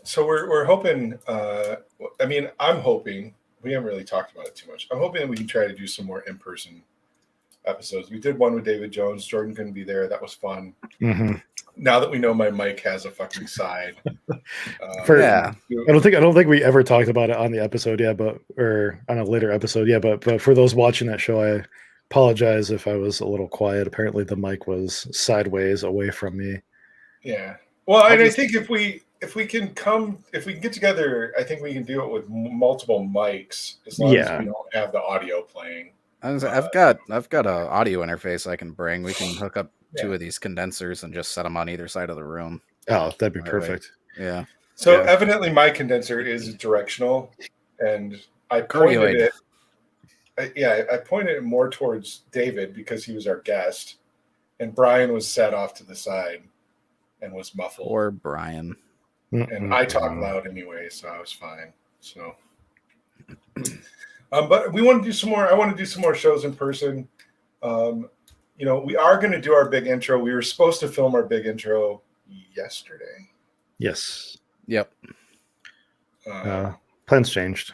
So we're hoping. I'm hoping we haven't really talked about it too much. I'm hoping that we can try to do some more in-person episodes. We did one with David Jones. Jordan couldn't be there. That was fun. Mm-hmm. Now that we know my mic has a fucking side. Yeah. I don't think we ever talked about it on the episode yet, or on a later episode. Yeah, but for those watching that show, I apologize if I was a little quiet. Apparently the mic was sideways away from me. Yeah. Well, and I think if we can get together, I think we can do it with multiple mics as long as we don't have the audio playing. I've got an audio interface I can bring. We can hook up 2 of these condensers and just set them on either side of the room. Oh, that'd be perfect. Yeah. So evidently my condenser is directional, and I pointed it. I pointed it more towards David because he was our guest, and Brian was set off to the side and was muffled. Or Brian. And I talk loud anyway, so I was fine. So, but we want to do some more. I want to do some more shows in person. We are going to do our big intro. We were supposed to film our big intro yesterday. Yes. Yep. Plans changed.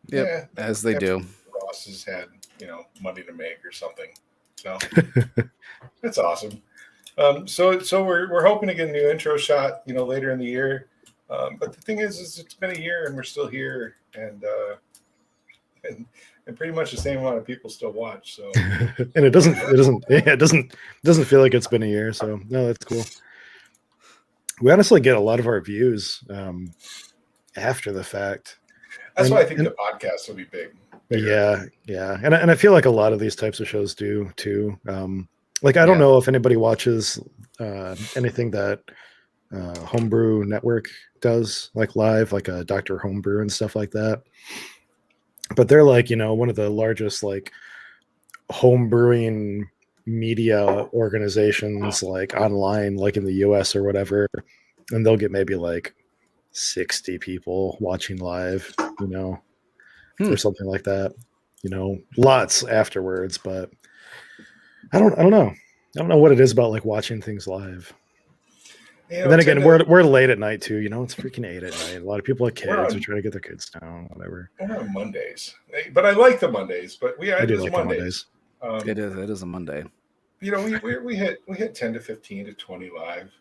Yep. Yeah, as they do. Ross has had, money to make or something. So that's awesome. So we're hoping to get a new intro shot, later in the year. But the thing is it's been a year and we're still here, and pretty much the same amount of people still watch. So and it doesn't feel like it's been a year. So no, that's cool. We honestly get a lot of our views after the fact. That's why I think the podcast will be big. Yeah. And I feel like a lot of these types of shows do too. I don't know if anybody watches anything that Homebrew Network does, like live, like a Dr. Homebrew and stuff like that. But they're one of the largest homebrewing media organizations online, in the US or whatever. And they'll get maybe 60 people watching live, or something like that. Lots afterwards, but I don't know. I don't know what it is about watching things live. And then again, we're late at night too. It's freaking 8 at night. A lot of people have kids. They're trying to get their kids down, whatever. We're on Mondays, but I like the Mondays. But I do like Mondays. It is a Monday. We hit 10 to 15 to 20 live.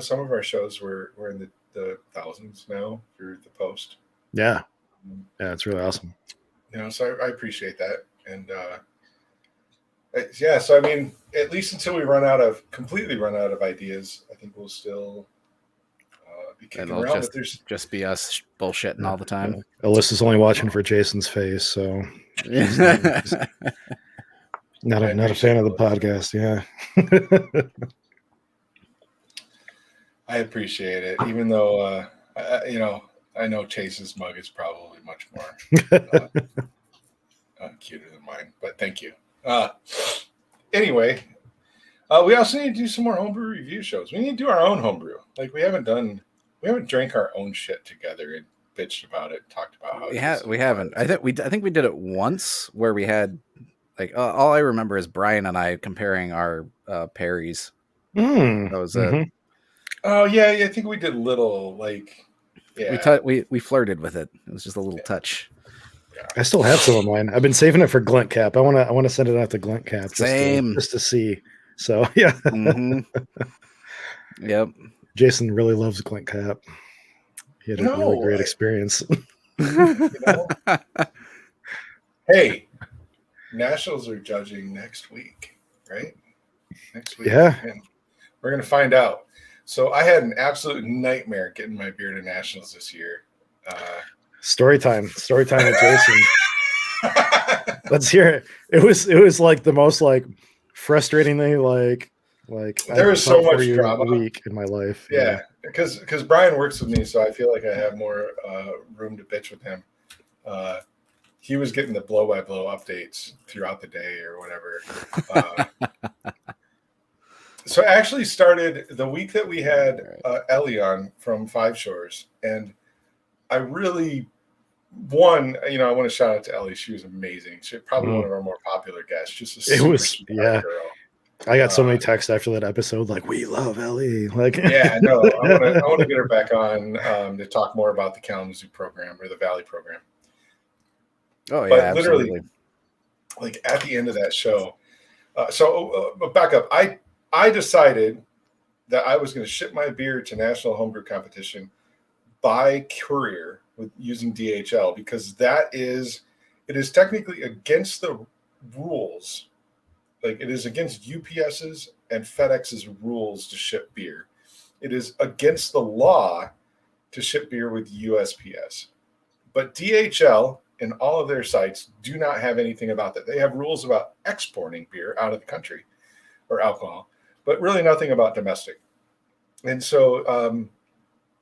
Some of our shows were in the thousands now through the post. Yeah, it's really awesome. So I appreciate that, and so I mean, at least until we completely run out of ideas, I think we'll still be kicking around. But there's just be us bullshitting all the time. Alyssa's only watching for Jason's face, so not a fan of the podcast. Yeah, I appreciate it, even though I know Chase's mug is probably much more cuter than mine, but thank you. Anyway, we also need to do some more homebrew review shows. We need to do our own homebrew. We haven't drank our own shit together and bitched about it, talked about how we haven't. I think we did it once where we had all I remember is Brian and I comparing our Perry's. That was it. Oh yeah, I think we did little we flirted with it. It was just a little touch. I still have some of mine. I've been saving it for Glint Cap. I want to send it out to Glint Cap just to see. So yeah. Mm-hmm. Yep. Jason really loves Glint Cap. He had a really great experience. Hey, Nationals are judging next week, right? Next week. Yeah. And we're gonna find out. So I had an absolute nightmare getting my beer to Nationals this year. Story time with Jason. Let's hear it. It was the most frustratingly there was so much drama week in my life. Yeah, because Brian works with me, so I feel like I have more room to bitch with him. He was getting the blow-by-blow updates throughout the day or whatever. So I actually started the week that we had Ellie on from Five Shores, and I really I want to shout out to Ellie. She was amazing. She's probably one of our more popular guests. Just a super smart girl. I got so many texts after that episode, we love Ellie. Yeah, no, I want to get her back on to talk more about the Kalamazoo program or the Valley program. Oh yeah, But absolutely. literally, like at the end of that show, back up. I decided that I was going to ship my beer to National Homebrew Competition by courier with using DHL because it is technically against the rules. Like it is against UPS's and FedEx's rules to ship beer. It is against the law to ship beer with USPS. But DHL and all of their sites do not have anything about that. They have rules about exporting beer out of the country or alcohol, but really nothing about domestic. And so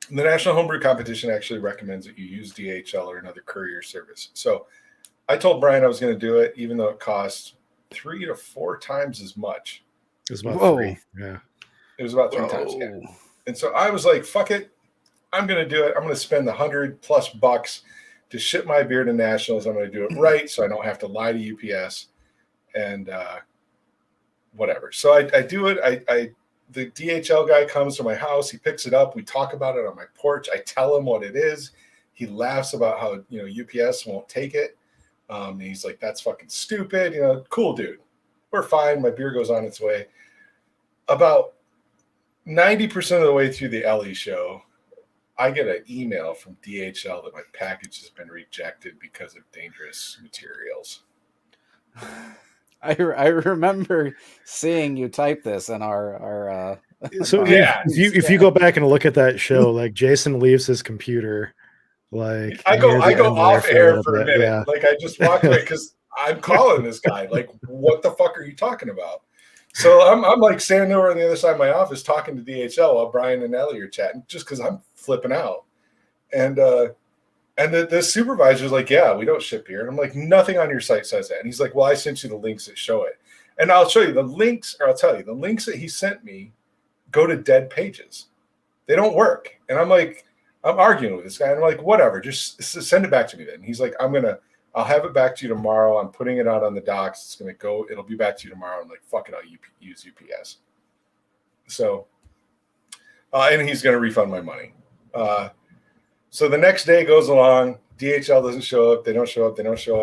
the National Homebrew Competition actually recommends that you use DHL or another courier service. So I told Brian I was going to do it, even though it cost 3 to 4 times as much. It was about Whoa. 3. Yeah. It was about 3 times. Yeah. And so I was like, fuck it. I'm going to do it. I'm going to spend the $100+ to ship my beer to Nationals. I'm going to do it right so I don't have to lie to UPS and whatever. So I do it. The DHL guy comes to my house. He picks it up. We talk about it on my porch. I tell him what it is. He laughs about how, UPS won't take it. And he's like, that's fucking stupid. Cool dude. We're fine. My beer goes on its way. About 90% of the way through the Ellie show, I get an email from DHL that my package has been rejected because of dangerous materials. I remember seeing you type this in our So Yeah. if you go back and look at that show, like Jason leaves his computer, like I go near the end there off air for a bit. minute. Yeah. Like I just walk away because I'm calling this guy. Like, what the fuck are you talking about? So I'm like standing over on the other side of my office talking to DHL while Brian and Ellie are chatting, just because I'm flipping out. And the supervisor's like, yeah, we don't ship beer. And I'm like, nothing on your site says that. And he's like, well, I sent you the links that show it. And I'll show you the links, or I'll tell you, the links that he sent me go to dead pages. They don't work. And I'm like, I'm arguing with this guy. And I'm like, whatever, just send it back to me then. And he's like, I'll have it back to you tomorrow. I'm putting it out on the docks. It'll be back to you tomorrow. I'm like, fuck it, I'll use UPS. So, and he's going to refund my money. So the next day goes along. DHL doesn't show up. They don't show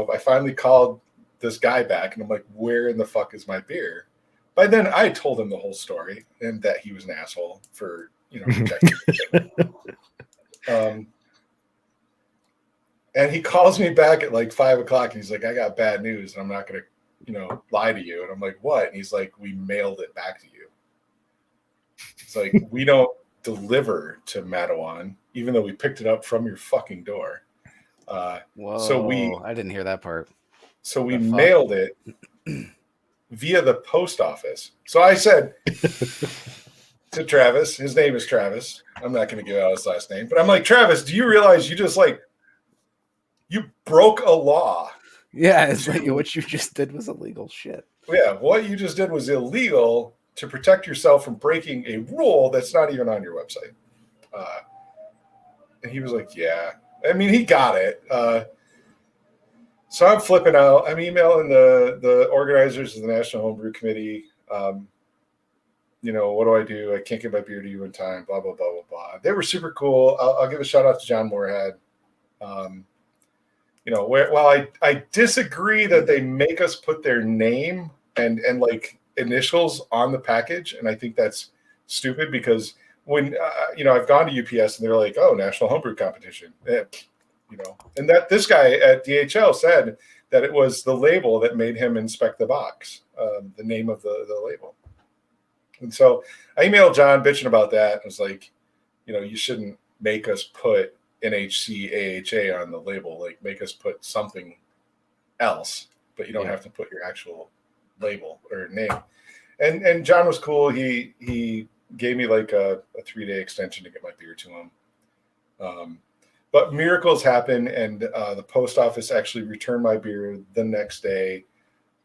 up. I finally called this guy back and I'm like, where in the fuck is my beer? By then I told him the whole story and that he was an asshole for, rejecting it. And he calls me back at like 5:00 and he's like, I got bad news and I'm not going to, lie to you. And I'm like, what? And he's like, we mailed it back to you. It's like, we don't deliver to Mattawan, even though we picked it up from your fucking door. Whoa, I didn't hear that part. So we mailed it via the post office. So I said to Travis, his name is Travis. I'm not going to give out his last name, but I'm like, Travis, do you realize you broke a law? Yeah, it's like what you just did was illegal shit. Yeah, what you just did was illegal to protect yourself from breaking a rule that's not even on your website. And he was like, yeah. I mean, he got it. So I'm flipping out. I'm emailing the organizers of the National Homebrew Committee. What do I do? I can't get my beer to you in time, blah, blah, blah, blah, blah. They were super cool. I'll give a shout out to John Moorhead. While I disagree that they make us put their name and like initials on the package, and I think that's stupid because when I've gone to UPS and they're like, oh, National Homebrew Competition, and that this guy at DHL said that it was the label that made him inspect the box, the name of the label. And so I emailed John bitching about that. I was like, you shouldn't make us put NHC AHA on the label, like make us put something else, but you don't have to put your actual label or name. And John was cool. He gave me like a 3-day extension to get my beer to him. But miracles happen, and the post office actually returned my beer the next day.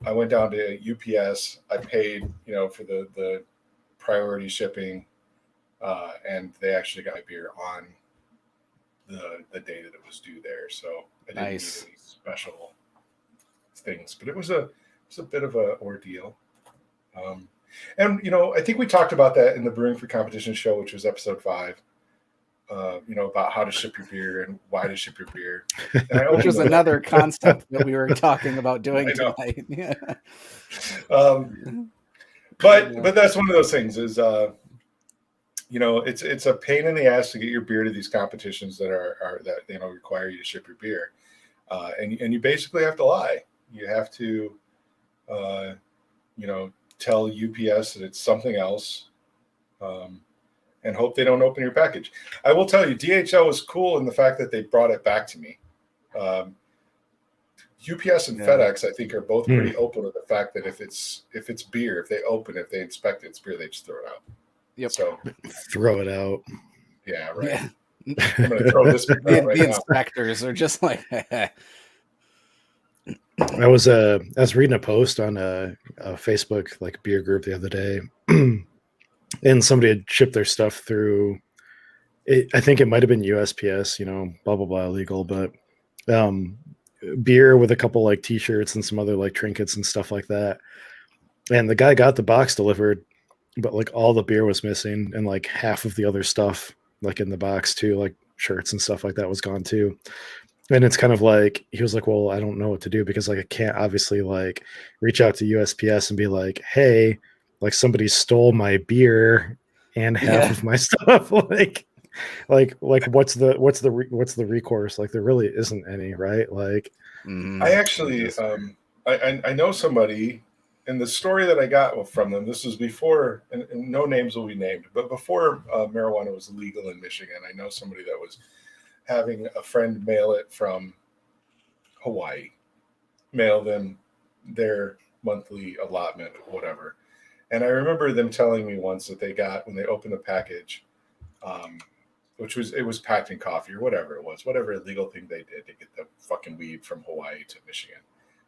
I went down to UPS. I paid, for the priority shipping, and they actually got my beer on the day that it was due there. So I didn't need any special things, but it was a bit of an ordeal. And I think we talked about that in the Brewing for Competition show, which was episode 5. about how to ship your beer and why to ship your beer. And I Which was opened another concept that we were talking about doing I know. tonight. Yeah. But that's one of those things is it's a pain in the ass to get your beer to these competitions that are that require you to ship your beer, and you basically have to lie. You have to tell UPS that it's something else, and hope they don't open your package. I will tell you, DHL was cool in the fact that they brought it back to me. UPS and FedEx, I think, are both pretty open with the fact that if it's beer, if they open it, if they inspect it, it's beer, they just throw it out. Yep. So throw it out. Yeah, right. Yeah. I'm going to throw this beer out right The now. inspectors are just like. I was reading a post on a Facebook like beer group the other day, and somebody had shipped their stuff through. I think it might have been USPS, blah blah blah, illegal, but beer with a couple like T-shirts and some other like trinkets and stuff like that. And the guy got the box delivered, but like all the beer was missing, and like half of the other stuff like in the box too, like shirts and stuff like that was gone too. And it's kind of like, he was like, well, I don't know what to do because like I can't obviously like reach out to USPS and be like, hey, like somebody stole my beer and half of my stuff. like what's the recourse? Like there really isn't any, right? Like I actually I know somebody, and the story that I got from them, this was before, and no names will be named, but before marijuana was legal in Michigan. I know somebody that was having a friend mail it from Hawaii, mail them their monthly allotment, whatever. And I remember them telling me once that they got, when they opened the package, it was packed in coffee or whatever it was, whatever illegal thing they did to get the fucking weed from Hawaii to Michigan.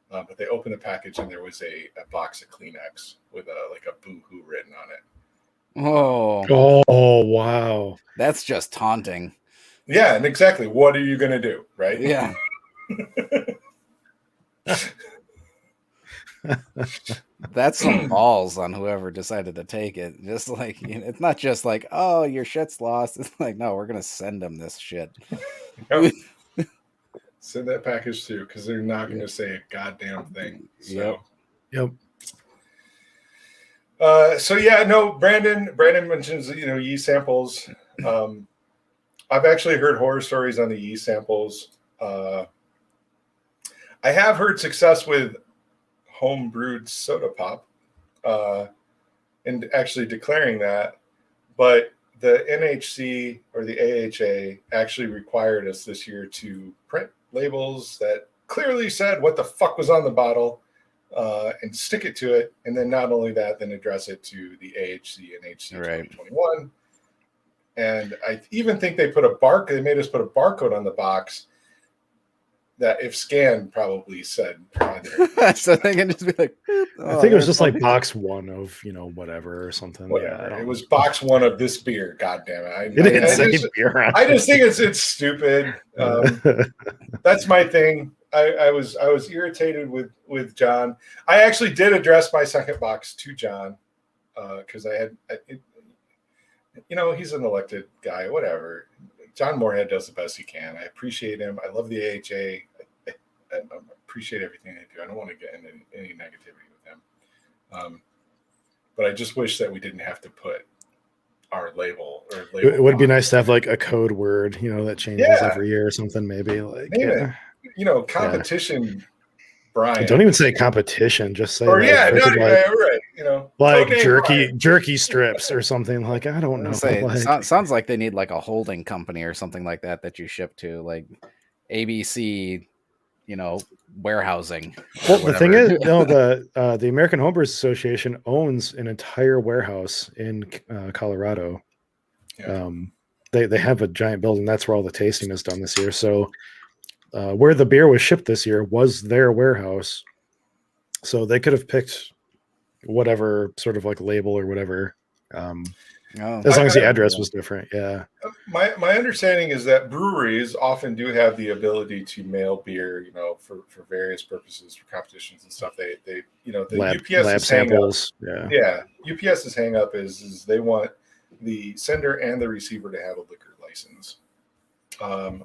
But they opened the package and there was a box of Kleenex with a boo-hoo written on it. Oh, wow. That's just taunting. Yeah, and exactly. What are you going to do, right? Yeah. That's some balls on whoever decided to take it. Just like, it's not just like, oh, your shit's lost. It's like, no, we're going to send them this shit. Yep. Send that package too, because they're not going to say a goddamn thing. So. Yep. So yeah, no, Brandon mentions, yeast samples. I've actually heard horror stories on the yeast samples. I have heard success with home brewed soda pop, and actually declaring that, but the NHC or the AHA actually required us this year to print labels that clearly said what the fuck was on the bottle, and stick it to it, and then not only that, then address it to the AHC and HC 2021. And I even think they made us put a barcode on the box that if scanned probably said so they can just be like, I think it was just like box one of whatever or something. Whatever. Yeah, it was box one of this beer. God damn it! I just think it's stupid. That's my thing. I was irritated with John. I actually did address my second box to John because he's an elected guy. Whatever. John Moorhead does the best he can. I appreciate him. I love the AHA. I appreciate everything they do. I don't want to get into any negativity with them. But I just wish that we didn't have to put our label. It would be nice to have like a code word, that changes every year or something. Maybe like competition. Brian, don't even say competition. Just say right. Like jerky strips or something. Like I don't know. Sounds like they need like a holding company or something like that you ship to, like ABC, warehousing. Well, the thing is, the American Homebrewers Association owns an entire warehouse in Colorado. Yeah. They have a giant building. That's where all the tasting is done this year. So where the beer was shipped this year was their warehouse. So they could have picked whatever sort of like label or whatever. As long as the address was different. Yeah. My understanding is that breweries often do have the ability to mail beer, for various purposes, for competitions and stuff. They the lab samples. Yeah. UPS's hang up is they want the sender and the receiver to have a liquor license. license,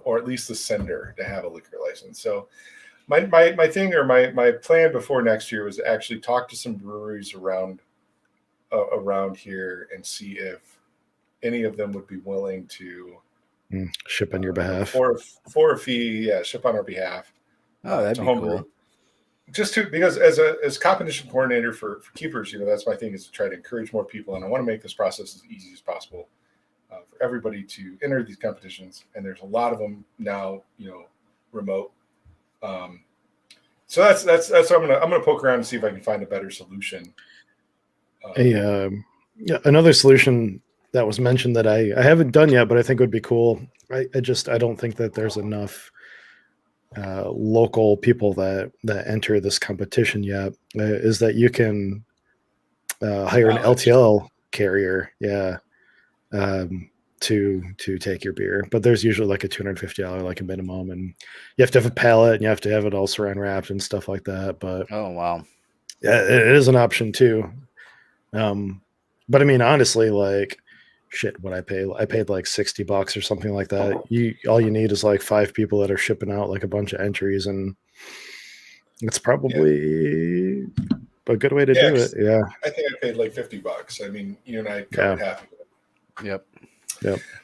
or at least the sender to have a liquor license. So my thing, or my plan before next year was to actually talk to some breweries around here and see if any of them would be willing to ship on your behalf for a fee. Yeah, ship on our behalf. Oh, that'd to be homebrew. cool. Just because as competition coordinator for keepers, that's my thing, is to try to encourage more people, and I want to make this process as easy as possible for everybody to enter these competitions. And there's a lot of them now, remote. So that's what I'm gonna poke around and see if I can find a better solution. Another solution that was mentioned that I haven't done yet, but I think would be cool. I don't think that there's enough local people that enter this competition yet. Is that you can hire an LTL carrier, to take your beer, but there's usually like a $250 like a minimum, and you have to have a pallet and you have to have it all saran wrapped and stuff like that. But oh wow, yeah, it is an option too. But I mean, honestly, like shit, what I paid like $60 or something like that. All you need is like 5 people that are shipping out like a bunch of entries, and it's probably a good way to do it. Yeah, I think I paid like $50. I mean, you and I covered half of it. Yep.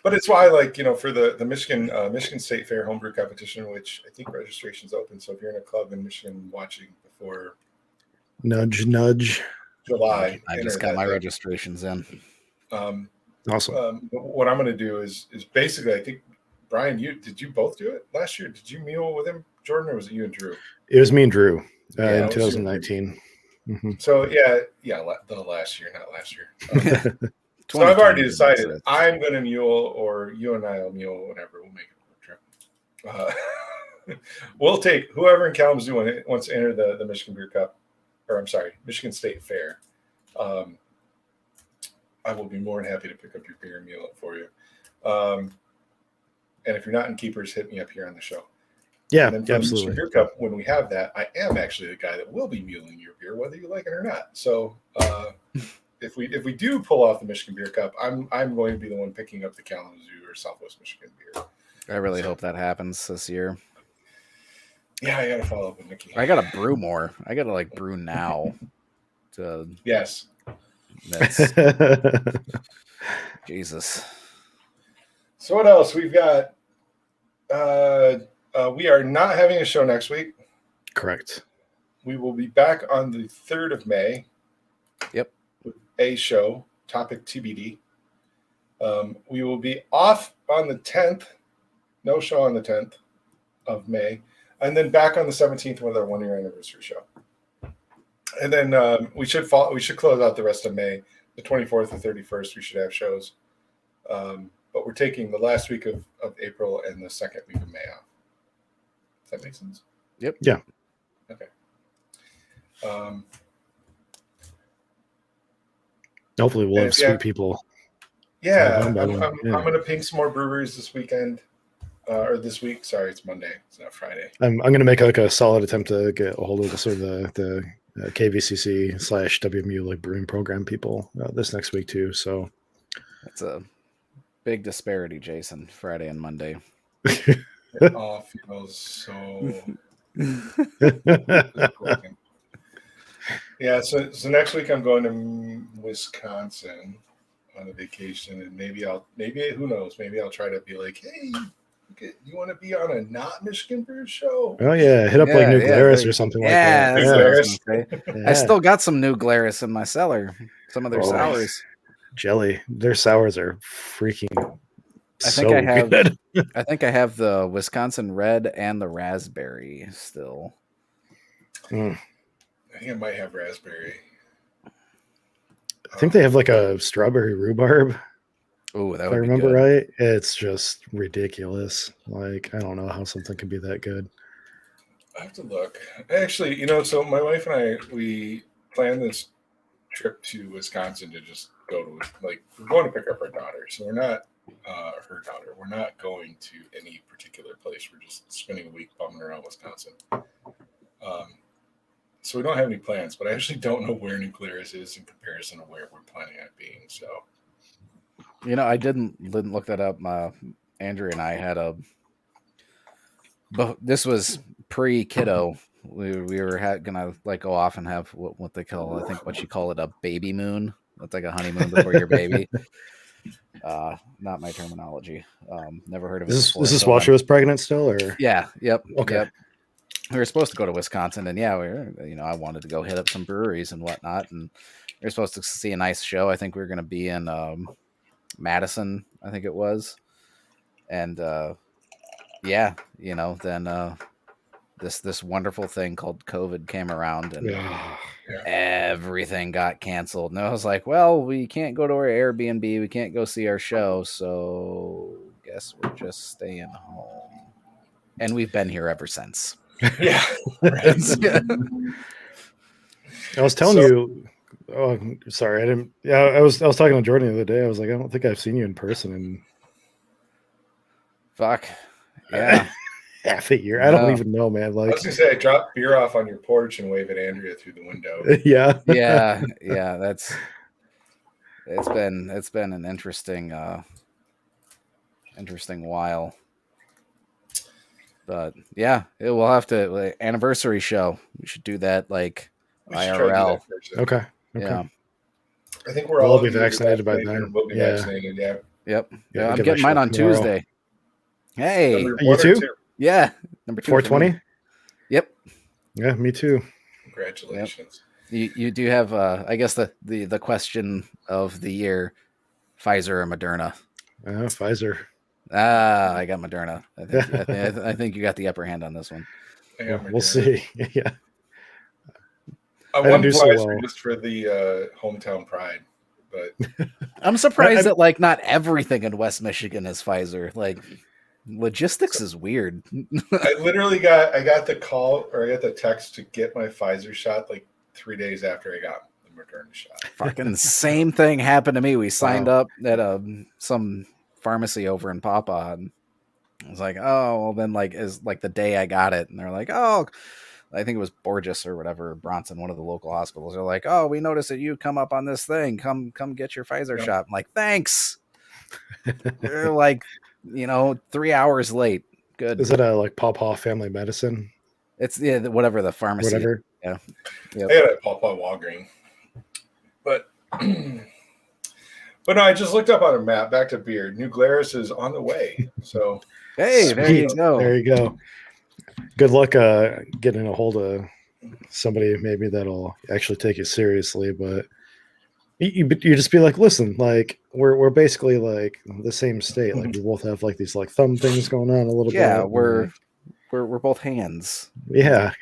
But it's why, for the Michigan State Fair homebrew competition, which I think registration's open. So if you're in a club in Michigan watching before nudge July, I just got my registrations in. Awesome. What I'm going to do is basically, I think, Brian, did you both do it last year? Did you mule with him, Jordan, or was it you and Drew? It was me and Drew in 2019. Mm-hmm. So the last year, not last year. So I've already decided I'm going to mule, or you and I will mule, whatever. We'll make it a trip. We'll take whoever in Kalamazoo wants to enter the Michigan Beer Cup, or I'm sorry, Michigan State Fair. I will be more than happy to pick up your beer and mule it for you. And if you're not in keepers, hit me up here on the show. Yeah, and then for absolutely. The Michigan Beer Cup, when we have that, I am actually the guy that will be muling your beer, whether you like it or not. So if we do pull off the Michigan Beer Cup, I'm going to be the one picking up the Kalamazoo or Southwest Michigan beer. I really hope that happens this year. Yeah, I got to follow up with Nikki. I got to brew more. I got to brew now. Yes. That's Jesus. So what else we've got? We are not having a show next week. Correct. We will be back on the 3rd of May. Yep. With a show, topic TBD. We will be off on the 10th. No show on the 10th of May. And then back on the 17th with our 1-year anniversary show. And then we should close out the rest of May. The 24th and 31st, we should have shows. But we're taking the last week of April and the second week of May off. Does that make sense? Yep. Yeah. Okay. Hopefully we'll have sweet people. Yeah, I'm going to ping some more breweries this weekend. Or this week. Sorry, it's Monday. It's not Friday. I'm going to make a solid attempt to get a hold of the KVCC/WMU brewing program people this next week too. So that's a big disparity, Jason. Friday and Monday. It all feels so. Yeah. So next week I'm going to Wisconsin on a vacation, and maybe who knows? Maybe I'll try to be like, hey. You want to be on a not Michigan Brew show? Oh yeah, hit up New Glarus or something like that. I still got some New Glarus in my cellar. Some of their sours. Jelly. Their sours are freaking. I think I have the Wisconsin Red and the Raspberry still. I think I might have raspberry. I think they have a strawberry rhumbarb. Oh, that would if I remember right, it's just ridiculous. I don't know how something can be that good. I have to look. Actually, so my wife and I, we planned this trip to Wisconsin to just go to, we're going to pick up our daughter. So we're not, her daughter, we're not going to any particular place. We're just spending a week bumming around Wisconsin. So we don't have any plans, but I actually don't know where New Glarus is in comparison to where we're planning on being. So. I didn't look that up. Andrew and I had but this was pre-kiddo. We were gonna like go off and have what they call, I think what you call it, a baby moon. That's like a honeymoon before your baby. Not my terminology. Never heard of it before. Is this while she was pregnant still, or? Yeah. Yep. Okay. Yep. We were supposed to go to Wisconsin, and yeah, I wanted to go hit up some breweries and whatnot, and we were supposed to see a nice show. I think we were going to be in Madison, I think it was, and then this wonderful thing called COVID came around, and everything got canceled. And I was like, well, we can't go to our Airbnb, we can't go see our show, so guess we're just staying home. And we've been here ever since. Yeah. I was telling you. Oh, sorry, I didn't. Yeah, I was talking to Jordan the other day. I was like, I don't think I've seen you in person in fuck. Yeah. half a year. I don't even know, man. Like, I was gonna say, I dropped beer off on your porch and wave at Andrea through the window. Yeah. That's it's been an interesting while. But yeah, we'll have to anniversary show. We should do that like IRL. Okay. Yeah. I think we're all be vaccinated by then. We'll be vaccinated. Yeah. Yep. Yeah, I'm getting mine on tomorrow. Tuesday. Hey, you too? Yeah, number 2. 420. Yep. Yeah, me too. Congratulations. Yep. You do have, I guess the question of the year: Pfizer or Moderna? Pfizer. I got Moderna. I think you got the upper hand on this one. We'll see. Yeah. I won Pfizer just for the hometown pride, but I'm surprised that like not everything in West Michigan is Pfizer. Like logistics is weird. I got the call or I got the text to get my Pfizer shot like 3 days after I got the Moderna shot. Fucking same thing happened to me. We signed up at some pharmacy over in Papa, and I was like, oh, well then like is like the day I got it, and they're like, oh, I think it was Borges or whatever, Bronson, one of the local hospitals. They're like, oh, we noticed that you come up on this thing. Come get your Pfizer shot. I'm like, thanks. They're like, 3 hours late. Good. Is it a like Pawpaw Family Medicine? It's whatever the pharmacy. Whatever. Yeah. Yep. I had a Pawpaw Walgreens, but no, I just looked up on a map. Back to beer. New Glarus is on the way. So hey, there you go. There you go. Good luck getting a hold of somebody maybe that'll actually take it seriously. But you just be like, listen, like we're basically like the same state. Like we both have like these like thumb things going on a little bit. Yeah, we're both hands. Yeah.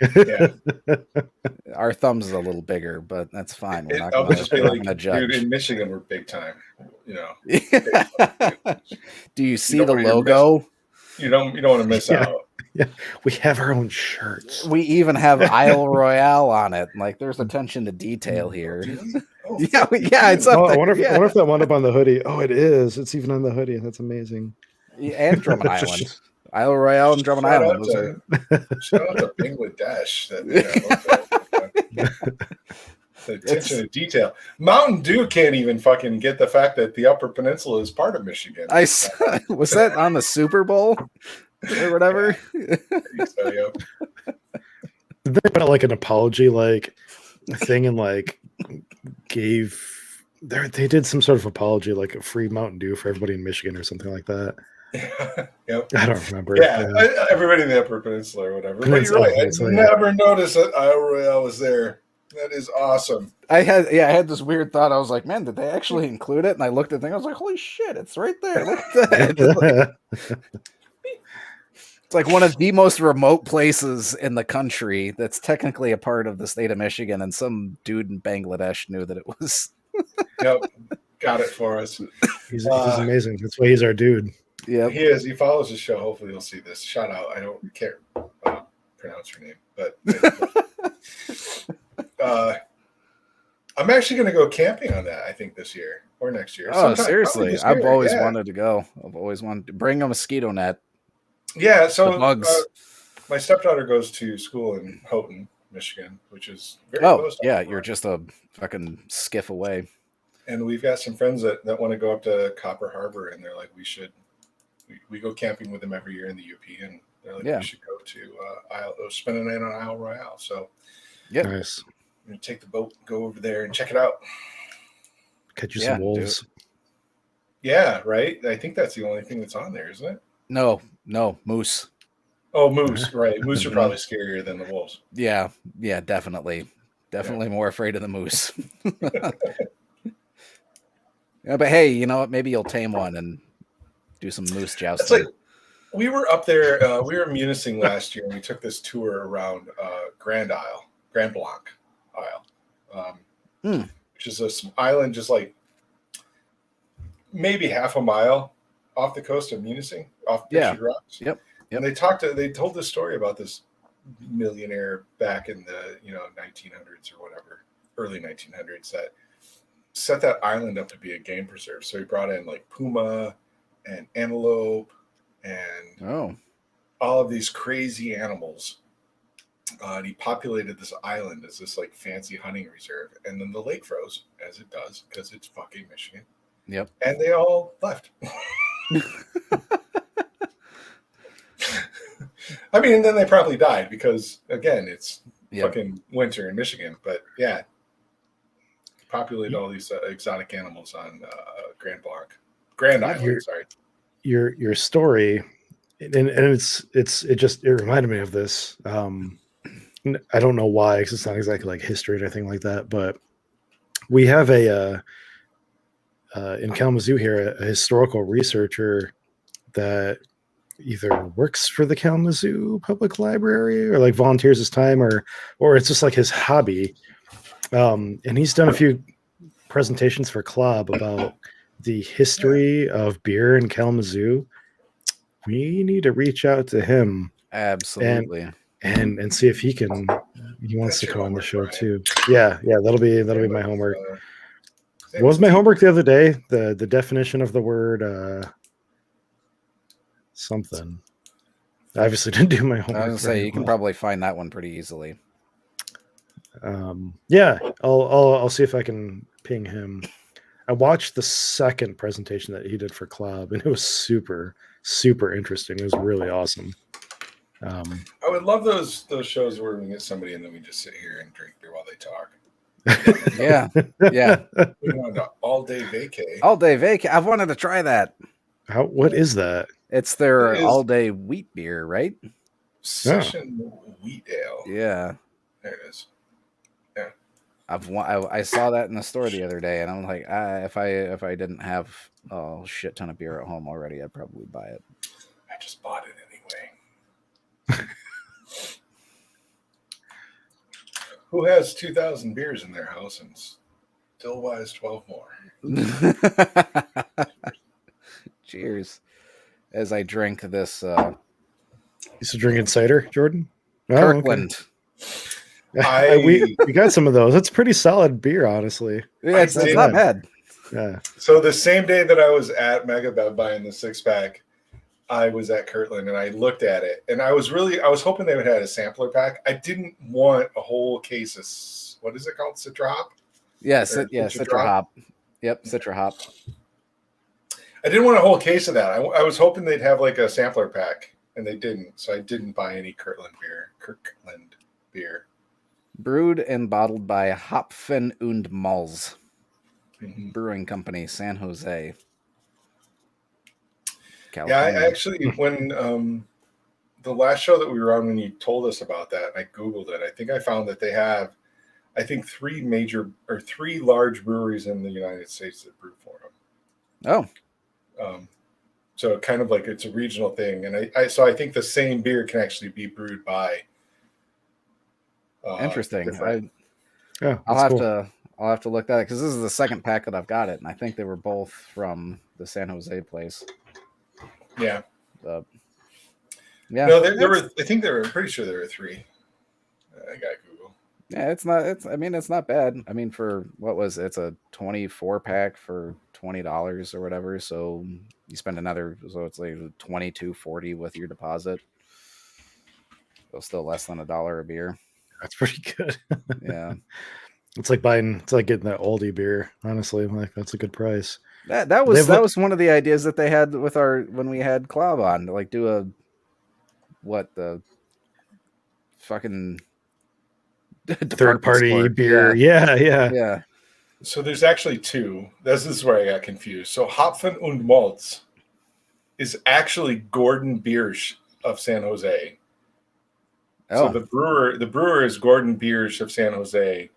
Our thumbs is a little bigger, but that's fine. We're not I'll just be like, judge. dude, in Michigan, we're big time. Do you see the logo? You don't want to miss out. Yeah, we have our own shirts. We even have Isle Royale on it. Like, there's attention to detail here. Yeah, it's up there. I wonder if that wound up on the hoodie. Oh, it is. It's even on the hoodie. That's amazing. And Drummond Island. Isle Royale and Drummond Island. Shout out to Bangladesh. The attention to detail. Mountain Dew can't even fucking get the fact that the Upper Peninsula is part of Michigan. Was that on the Super Bowl or whatever? Yeah. So, yep. Did they put out like an apology like thing and like they did some sort of apology, like a free Mountain Dew for everybody in Michigan or something like that. Yep. I don't remember. Yeah, everybody in the Upper Peninsula or whatever. But you're right. I never noticed that Isle Royale was there. That is awesome. I had this weird thought. I was like, man, did they actually include it? And I looked at the thing. I was like, holy shit, it's right there. Look at that. It's like one of the most remote places in the country that's technically a part of the state of Michigan. And some dude in Bangladesh knew that it was. Yep. Got it for us. He's amazing. That's why he's our dude. Yeah, he is. He follows the show. Hopefully you'll see this. Shout out. I don't care pronounce her name, but I'm actually going to go camping on that. I think this year or next year. Oh, seriously? I've always wanted to go. I've always wanted to bring a mosquito net. Yeah. So bugs. My stepdaughter goes to school in Houghton, Michigan, which is very close. Yeah, you're just a fucking skiff away. And we've got some friends that want to go up to Copper Harbor, and they're like, we should we go camping with them every year in the UP, and they're like, Yeah. we should go to spend a night on Isle Royale. So Yep. Nice. I'm gonna take the boat, go over there, and check it out. Catch you Yeah, some wolves. Yeah, right. I think that's the only thing that's on there, isn't it? No, moose. Oh, moose. Right, moose are Mhm. probably scarier than the wolves. Yeah, definitely more afraid of the moose. Yeah, but hey, you know what? Maybe you'll tame one and do some moose It's jousting. like we were up there. We were municing last year, and we took this tour around Grand Blanc Isle, which is an island just like maybe half a mile off the coast of Munising, off Pictured Rocks. Yep. And they told this story about this millionaire back in the 1900s or whatever, early 1900s, that set that island up to be a game preserve. So he brought in like puma and antelope and all of these crazy animals. And he populated this island as this like fancy hunting reserve. And then the lake froze, as it does, because it's fucking Michigan. Yep. And they all left. I mean, then they probably died because, again, it's fucking winter in Michigan. But yeah, populate all these exotic animals on Grand Island. Sorry. Your story, and it reminded me of this. I don't know why, because it's not exactly like history or anything like that. But we have in Kalamazoo here a historical researcher that either works for the Kalamazoo Public Library or like volunteers his time, or it's just like his hobby. And he's done a few presentations for Club about the history of beer in Kalamazoo. We need to reach out to him. Absolutely. And see if he wants to come on the show too. Yeah, that'll be my homework. What was my homework the other day? The definition of the word something. I obviously didn't do my homework. I was gonna say you can probably find that one pretty easily. Yeah, I'll see if I can ping him. I watched the second presentation that he did for Club, and it was super, super interesting. It was really awesome. I would love those shows where we get somebody and then we just sit here and drink beer while they talk. Yeah. We want an all-day vacay. All-day vacay. I've wanted to try that. What is that? It's their all-day wheat beer, right? Session wheat ale. Yeah. There it is. Yeah. I saw that in the store the other day, and I'm like, if I didn't have a shit ton of beer at home already, I'd probably buy it. I just bought it anyway. Who has 2,000 beers in their house and still buys 12 more? Cheers. As I drink this. You still drinking cider, Jordan? Kirkland. Okay. We got some of those. That's pretty solid beer, honestly. Yeah, it's not bad. Yeah. So the same day that I was at Megabev buying the 6-pack, I was at Kirtland and I looked at it, and I was hoping they would have a sampler pack. I didn't want a whole case of, what is it called? Citra Hop? Yes, Citra Hop. Yep, Citra Hop. I didn't want a whole case of that. I was hoping they'd have like a sampler pack, and they didn't. So I didn't buy any Kirkland beer. Brewed and bottled by Hopfen und Malz Brewing Company, San Jose, California. Yeah, I actually, when the last show that we were on, when you told us about that, and I Googled it, I think I found that they have, I think, 3 large breweries in the United States that brew for them. Oh. So kind of like it's a regional thing. And I think the same beer can actually be brewed by. Interesting. I'll have to look at it because this is the second pack that I've got it, and I think they were both from the San Jose place. Yeah. Yeah. No, there were. I think there were. I'm pretty sure there were 3. I got Google. Yeah, it's not bad. I mean, for what was it's a 24 pack for $20 or whatever. So you spend so it's like $22.40 with your deposit. So still less than $1 a beer. That's pretty good. Yeah. It's like getting that Aldi beer, honestly. Like, that's a good price. That was one of the ideas that they had with when we had Clav on, to like do the fucking third party store. beer. Yeah. Yeah. So there's actually two. This is where I got confused. So Hopfen und Malz is actually Gordon Biersch of San Jose. Oh. So the brewer is Gordon Biersch of San Jose,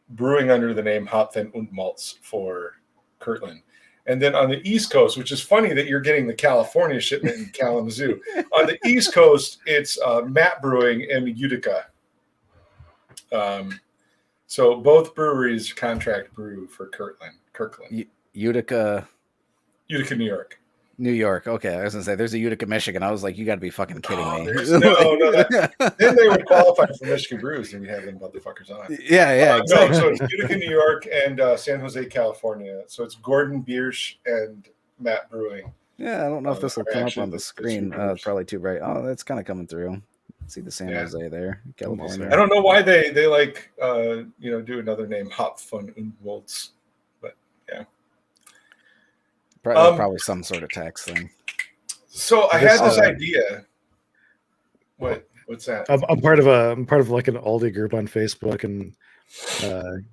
brewing under the name Hopfen und Malz for Kirtland. And then on the East Coast, which is funny that you're getting the California shipment in Kalamazoo. On the East Coast, it's Matt Brewing and Utica. So both breweries contract brew for Kirtland. Utica, New York. New York. Okay, I was gonna say there's a Utica, Michigan. I was like, you got to be fucking kidding me. No. Then they would qualify for Michigan Brews, and we have them motherfuckers on. Yeah, exactly. No, so it's Utica, New York, and San Jose, California. So it's Gordon Biersch and Matt Brewing. Yeah, I don't know if this will come up on the screen. It's probably too bright. Oh, that's kind of coming through. See the San Jose there, California. I don't know why they like do another name, Hopfen und Malz, but yeah. Probably some sort of tax thing. So I had this idea. What's that? I'm part of like an Aldi group on Facebook, and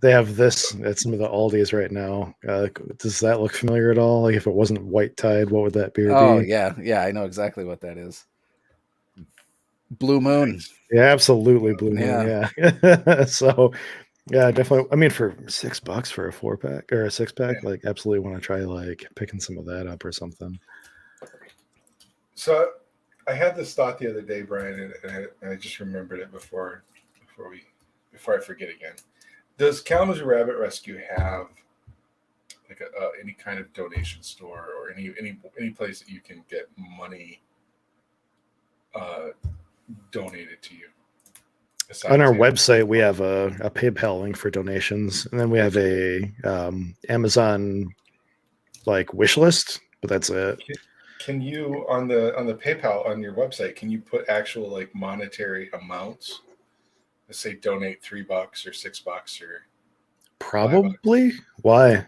they have this at some of the Aldis right now. Does that look familiar at all? Like if it wasn't White Tide, what would that beer be? Oh yeah, I know exactly what that is. Blue Moon. Yeah, absolutely Blue Moon. Yeah. So yeah, definitely. I mean, for $6 for a 4-pack or a 6-pack, like absolutely want to try like picking some of that up or something. So I had this thought the other day, Brian, and I just remembered it before I forget again. Does Kalamazoo Rabbit Rescue have like any kind of donation store or any place that you can get money donated to you? On our website, we have a PayPal link for donations, and then we have a Amazon like wish list, but that's it. Can you on the PayPal on your website? Can you put actual like monetary amounts? Let's say donate $3 or $6 or probably. Why?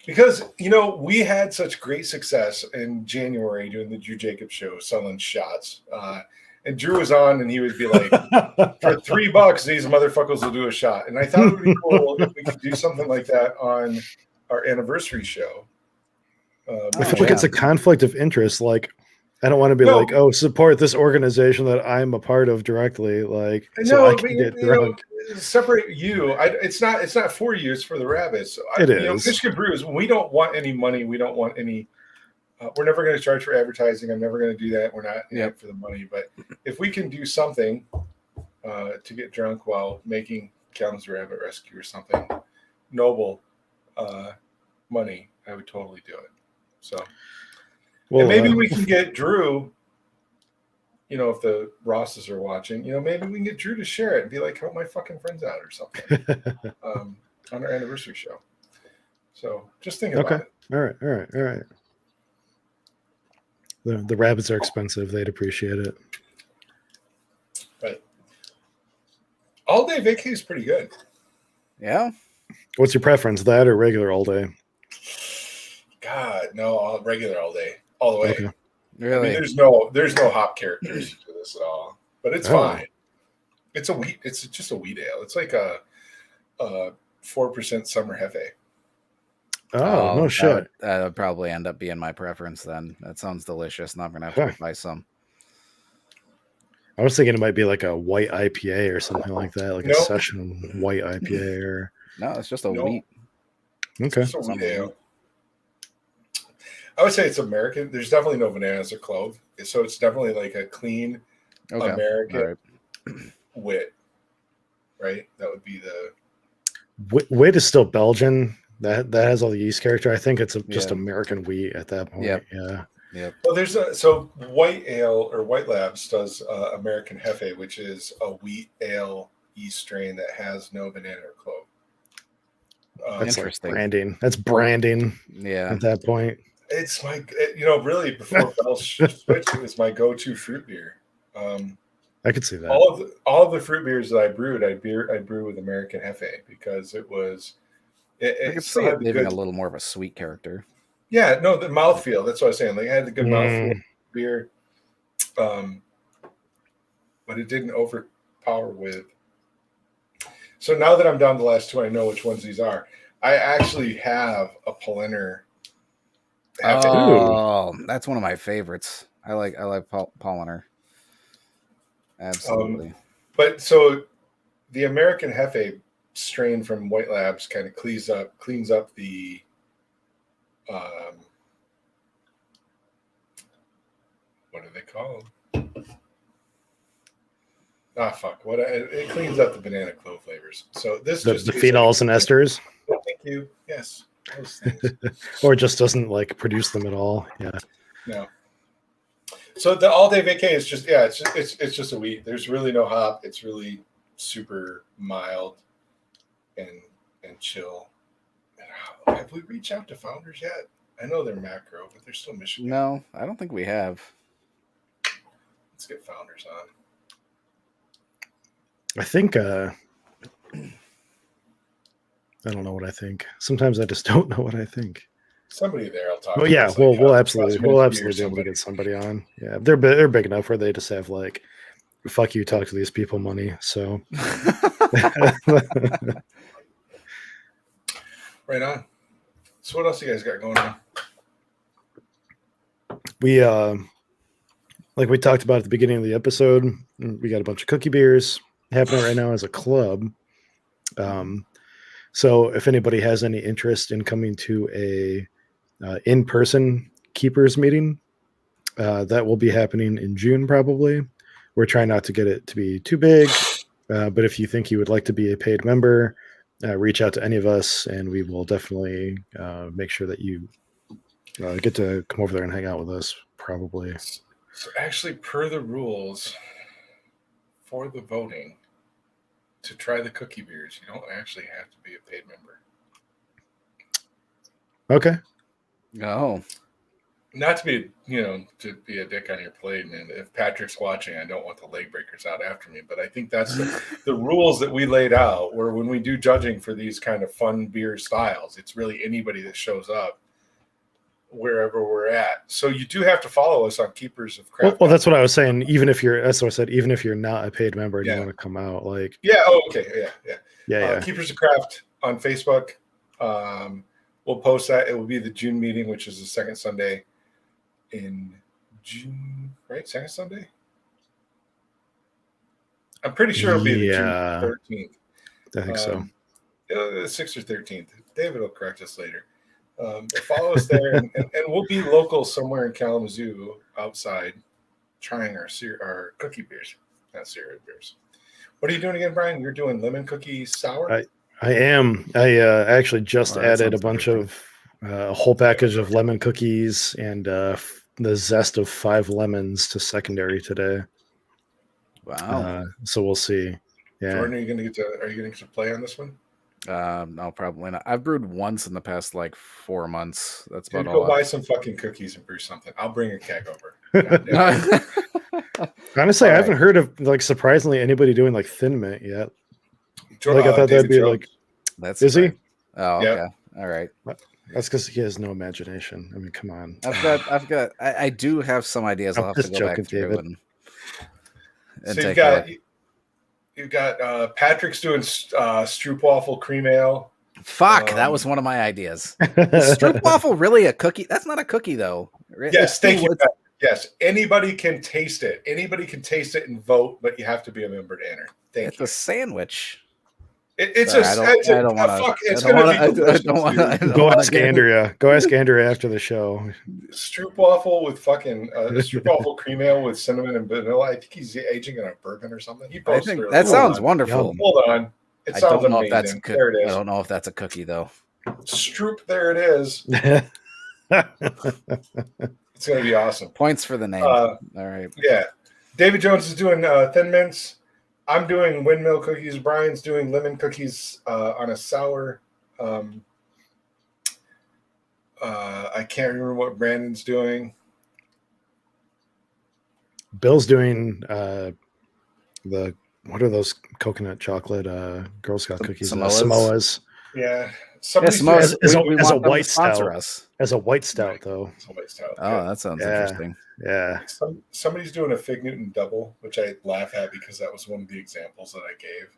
Because we had such great success in January doing the Drew Jacobs show, selling shots. And Drew was on, and he would be like, "For $3, these motherfuckers will do a shot." And I thought it would be cool if we could do something like that on our anniversary show. I feel like it's a conflict of interest. Like, I don't want to be like, "Oh, support this organization that I'm a part of directly." Like, so I can get drunk. Separate you. It's not for you. It's for the rabbits. It is. Michigan Brews. We don't want any money. We don't want any. We're never going to charge for advertising. I'm never going to do that. We're not in it for the money. But if we can do something to get drunk while making Kalamazoo Rabbit Rescue or something noble money, I would totally do it. So, and maybe we can get Drew. If the Rosses are watching, maybe we can get Drew to share it and be like, "Help my fucking friends out" or something on our anniversary show. So just think about it. All right. The rabbits are expensive. They'd appreciate it. But all day vacay is pretty good. Yeah. What's your preference, that or regular all day? God, no, regular all day, all the way. Okay. Really? I mean, there's no hop characters to this at all, but it's fine. It's just a wheat ale. It's like a 4% summer hefe. Oh, no shit. That would probably end up being my preference then. That sounds delicious, and I'm gonna have to buy some. I was thinking it might be like a white IPA or something like that, like a session white IPA or. No, it's just a wheat. Okay. It's just a wheat ale. I would say it's American. There's definitely no bananas or clove, so it's definitely like a clean American wit, right? That would be the wit is still Belgian. That has all the yeast character. I think it's just American wheat at that point. Yep. Yeah. Well, so White Ale or White Labs does American Hefe, which is a wheat ale yeast strain that has no banana or clove. That's interesting. Like branding. That's branding. Yeah. At that point, it's my really before Bell switched, it was my go-to fruit beer. I could see that. All of the fruit beers that I brewed, I brew with American Hefe because it was I It could still see had it the leaving good. a little more of a sweet character. Yeah, no, the mouthfeel. That's what I was saying. Like, it had the good mouthfeel beer, but it didn't overpower with. So now that I'm down to the last two, I know which ones these are. I actually have a Pollener. Oh, that's one of my favorites. I like Polliner. Absolutely. But so the American Hefe strain from White Labs kind of cleans up the what do they call them? Ah, fuck. It cleans up the banana clove flavors. So this the just phenols and esters. Oh, thank you. Yes, those things. Or it just doesn't like produce them at all. Yeah. No. So the all day vacay is just it's just a wheat. There's really no hop. It's really super mild and chill. Have we reached out to founders yet? I know they're macro, but they're still Michigan. No, I don't think we have. Let's get founders on. I think I don't know what I think. Sometimes I just don't know what I think. Somebody there will talk. Well, yeah, we'll absolutely be able to get somebody on. Yeah, they're big enough where they just have like, fuck you, talk to these people money. So right on. So what else you guys got going on? We like we talked about at the beginning of the episode, we got a bunch of cookie beers happening right now as a club. So if anybody has any interest in coming to a in-person keepers meeting, that will be happening in June probably. We're trying not to get it to be too big, but if you think you would like to be a paid member, reach out to any of us and we will definitely make sure that you get to come over there and hang out with us probably. So actually, per the rules for the voting, to try the cookie beers, you don't actually have to be a paid member. Okay. Oh. Not to be, to be a dick on your plate. And if Patrick's watching, I don't want the leg breakers out after me. But I think that's the rules that we laid out, where when we do judging for these kind of fun beer styles, it's really anybody that shows up wherever we're at. So you do have to follow us on Keepers of Craft. Well, that's what I was saying. That's what I said. Even if you're not a paid member and you want to come out, like okay, yeah. Keepers of Craft on Facebook. We'll post that. It will be the June meeting, which is the second Sunday in June, right? Second Sunday. I'm pretty sure it'll be the June 13th. I think so. The 6th or 13th. David will correct us later. Follow us there, and we'll be local somewhere in Kalamazoo outside trying our cookie beers, not cereal beers. What are you doing again, Brian? You're doing lemon cookie sour? I am. I actually just added a bunch of a whole package of lemon cookies and the zest of 5 lemons to secondary today. Wow. So we'll see. Yeah. Jordan, are you going to get to play on this one? No, probably not. I've brewed once in the past 4 months. That's about all. Go buy some fucking cookies and brew something. I'll bring a keg over. Honestly, I haven't heard of surprisingly anybody doing Thin Mint yet. I thought that'd be Jones. That's is he? Oh, okay. Yep. All right. That's because he has no imagination. I mean, come on. I do have some ideas. I'll have to go back through and so take a look. You've got Patrick's doing stroopwafel cream ale. Fuck, that was one of my ideas. Is stroopwafel really a cookie? That's not a cookie, though. Yes, thank you. Yes, anybody can taste it. Anybody can taste it and vote, but you have to be a member to enter. It's a sandwich. It's going to be. Go ask Andrea. Go ask Andrea after the show. Stroopwafel with fucking stroopwafel cream ale with cinnamon and vanilla. I think he's aging in a bourbon or something. I think that sounds wonderful. Hold on. It sounds amazing. There it is. I don't know if that's a cookie though. Stroop, there it is. It's going to be awesome. Points for the name. All right. Yeah. David Jones is doing Thin Mints. I'm doing Windmill cookies. Brian's doing lemon cookies on a sour. I can't remember what Brandon's doing. Bill's doing what are those coconut chocolate Girl Scout cookies? Samoas. Yeah. Yes, Somebody's doing most, As a- we as a want them to white sponsor stout. us. As a white stout, though. It's a waste out. Oh, Good. that sounds Yeah. interesting. Yeah. Somebody's doing a Fig Newton double, which I laugh at because that was one of the examples that I gave.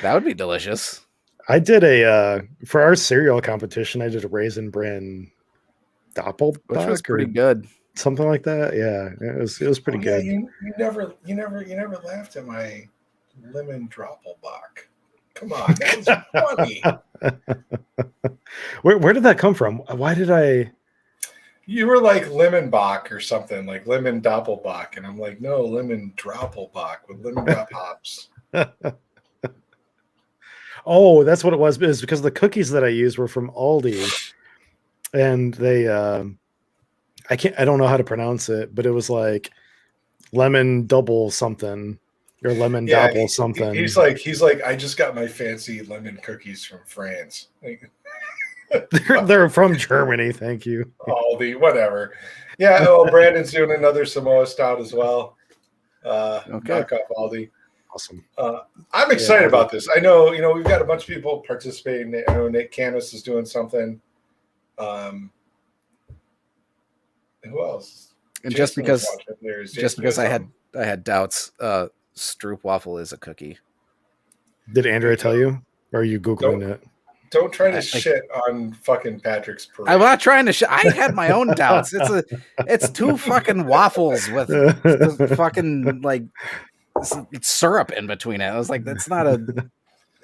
That would be delicious. I did for our cereal competition, I did a Raisin Bran Doppelbock, Which was pretty or good. something like that. Yeah, it was pretty good. You never laughed at my lemon Doppelbock. Come on, that was funny. Where did that come from? Why did I? You were like lemon Bach or something, like lemon Doppelbock, and I'm like, no, lemon Doppelbock with lemon drop hops. Oh, that's what it was. It's because the cookies that I used were from Aldi, and they I don't know how to pronounce it, but it was like lemon double something or lemon doppel something. He's like, I just got my fancy lemon cookies from France. Like, they're from Germany, thank you. Aldi, whatever. Yeah, well, Brandon's doing another Samoa stout as well. Okay. Knock off Aldi. Awesome. I'm excited about this. I know, we've got a bunch of people participating. I know Nick Canis is doing something. Who else? And Jason just was because I had doubts, Stroop waffle is a cookie. Did Andrea tell you? Or are you Googling it? Don't try to shit on fucking Patrick's parade. I'm not trying to I had my own doubts. It's two fucking waffles with fucking like syrup in between it. I was like, that's not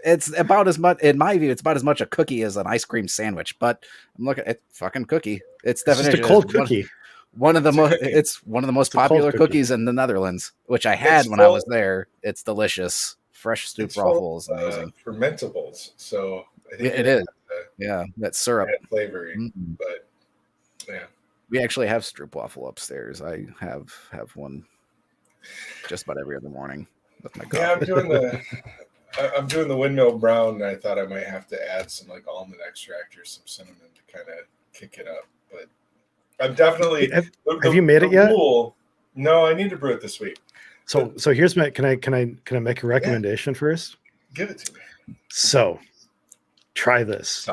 it's about as much, in my view, it's about as much a cookie as an ice cream sandwich, but I'm looking at fucking cookie. It's definition. Just a cold cookie. One of the most popular cookies in the Netherlands, which I had when I was there. It's delicious. Fresh Stroop waffle is amazing. Fermentables. So it is. Yeah, that syrup flavoring. Mm-hmm. But yeah. We actually have Stroop waffle upstairs. I have one just about every other morning with my coffee. Yeah, I'm doing the Windmill brown, and I thought I might have to add some like almond extract or some cinnamon to kind of kick it up. But I'm definitely. Have you made it yet? No, I need to brew it this week. So here's my. Can I make a recommendation first? Give it to me. So, try this.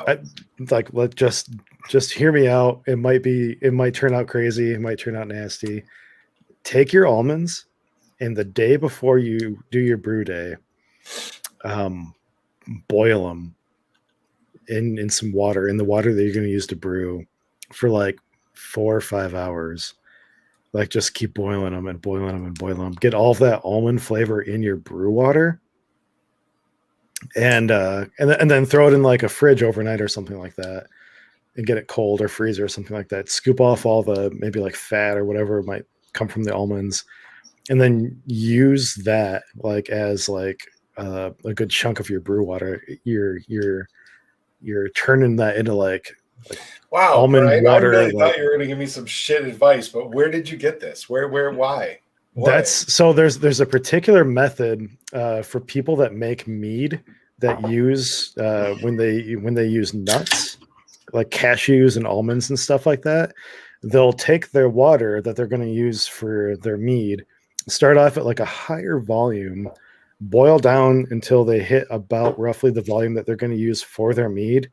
Just hear me out. It might turn out crazy. It might turn out nasty. Take your almonds, and the day before you do your brew day, boil them in some water, in the water that you're going to use to brew, for like 4 or 5 hours. Like, just keep boiling them and boiling them and boiling them. Get all of that almond flavor in your brew water, and then throw it in like a fridge overnight or something like that, and get it cold, or freezer or something like that. Scoop off all the maybe like fat or whatever might come from the almonds, and then use that like as like a good chunk of your brew water. You're turning that into like wow, almond Brian, water. I really thought you were going to give me some shit advice, but where did you get this? Why? What? There's a particular method for people that make mead that use when they use nuts like cashews and almonds and stuff like that. They'll take their water that they're going to use for their mead, start off at like a higher volume, boil down until they hit about roughly the volume that they're going to use for their mead,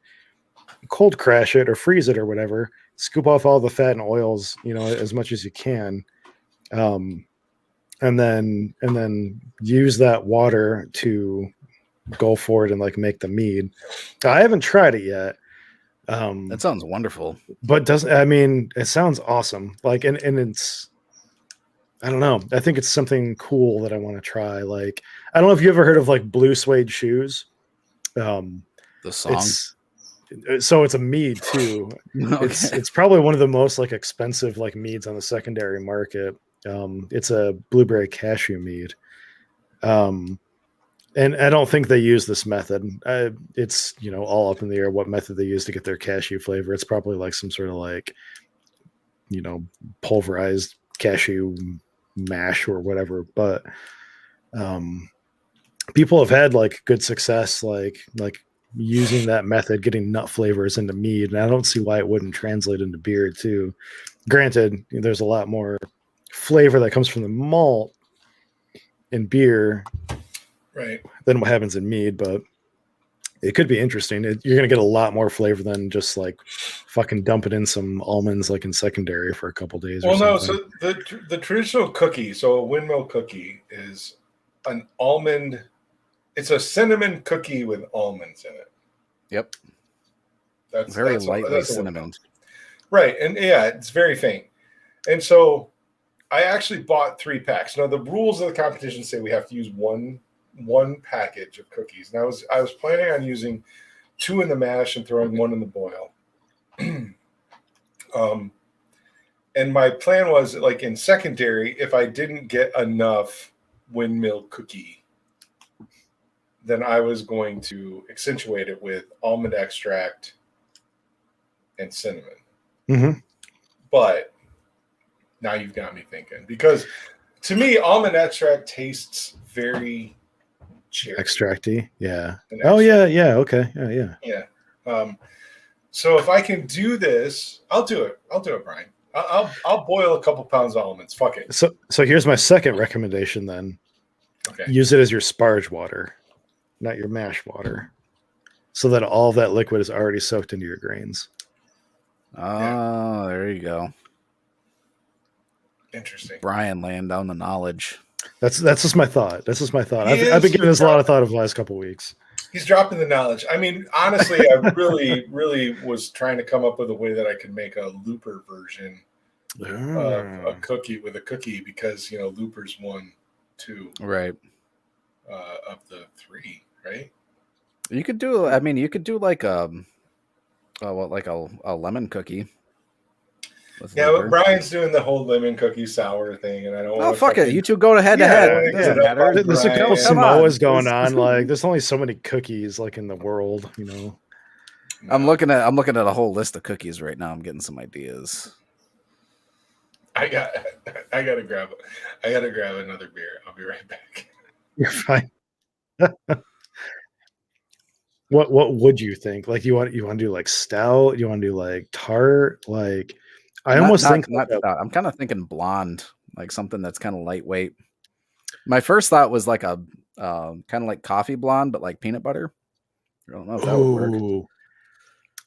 cold crash it or freeze it or whatever, scoop off all the fat and oils, as much as you can. And then use that water to go forward and like make the mead. I haven't tried it yet. That sounds wonderful. But it sounds awesome. Like, and it's, I don't know. I think it's something cool that I want to try. Like, I don't know if you ever heard of like Blue Suede Shoes. The song. So it's a mead too. Okay. It's probably one of the most like expensive like meads on the secondary market. It's a blueberry cashew mead. And I don't think they use this method. It's, all up in the air what method they use to get their cashew flavor. It's probably like some sort of like, pulverized cashew mash or whatever. But people have had like good success, like using that method, getting nut flavors into mead. And I don't see why it wouldn't translate into beer too. Granted, there's a lot more flavor that comes from the malt in beer, right, than what happens in mead, but It could be interesting. You're gonna get a lot more flavor than just like fucking dumping in some almonds like in secondary for a couple days. Well, or no. something. So the traditional cookie, so a Windmill cookie, is an almond. It's a cinnamon cookie with almonds in it. Yep. That's Very that's lightly that's a cinnamon. Windmill. Right, and yeah, it's very faint. And so I actually bought 3 packs. Now the rules of the competition say we have to use one package of cookies. And I was planning on using 2 in the mash and throwing 1 in the boil. And my plan was, like, in secondary, if I didn't get enough Windmill cookie, then I was going to accentuate it with almond extract and cinnamon. Mm-hmm. But now you've got me thinking, because to me, almond extract tastes very cherry. Extracty, yeah. Oh yeah. Okay, yeah. So if I can do this, I'll do it, Brian. I'll boil a couple pounds of almonds. Fuck it. So here's my second recommendation. Then, okay, use it as your sparge water, not your mash water, so that all of that liquid is already soaked into your grains. Oh, there you go. Interesting. Brian laying down the knowledge. That's just my thought. I've been giving this a lot of thought over the last couple of weeks. He's dropping the knowledge. I mean, honestly, I really, really was trying to come up with a way that I could make a looper version of a cookie with a cookie, because, you know, loopers 1, 2, right, of the 3, right? You could do. I mean, you could do like a lemon cookie. Yeah, but Brian's doing the whole lemon cookie sour thing, and I don't. Oh, fuck it! You two go head to head. It doesn't matter. There's a couple Samoas going on. Like, there's only so many cookies like in the world, you know. I'm looking at a whole list of cookies right now. I'm getting some ideas. I gotta grab another beer. I'll be right back. You're fine. What would you think? Like, you want to do like stout? You want to do like tart? Like, I almost think not stout. I'm kind of thinking blonde, like something that's kind of lightweight. My first thought was like a kind of like coffee blonde, but like peanut butter. I don't know if that would work.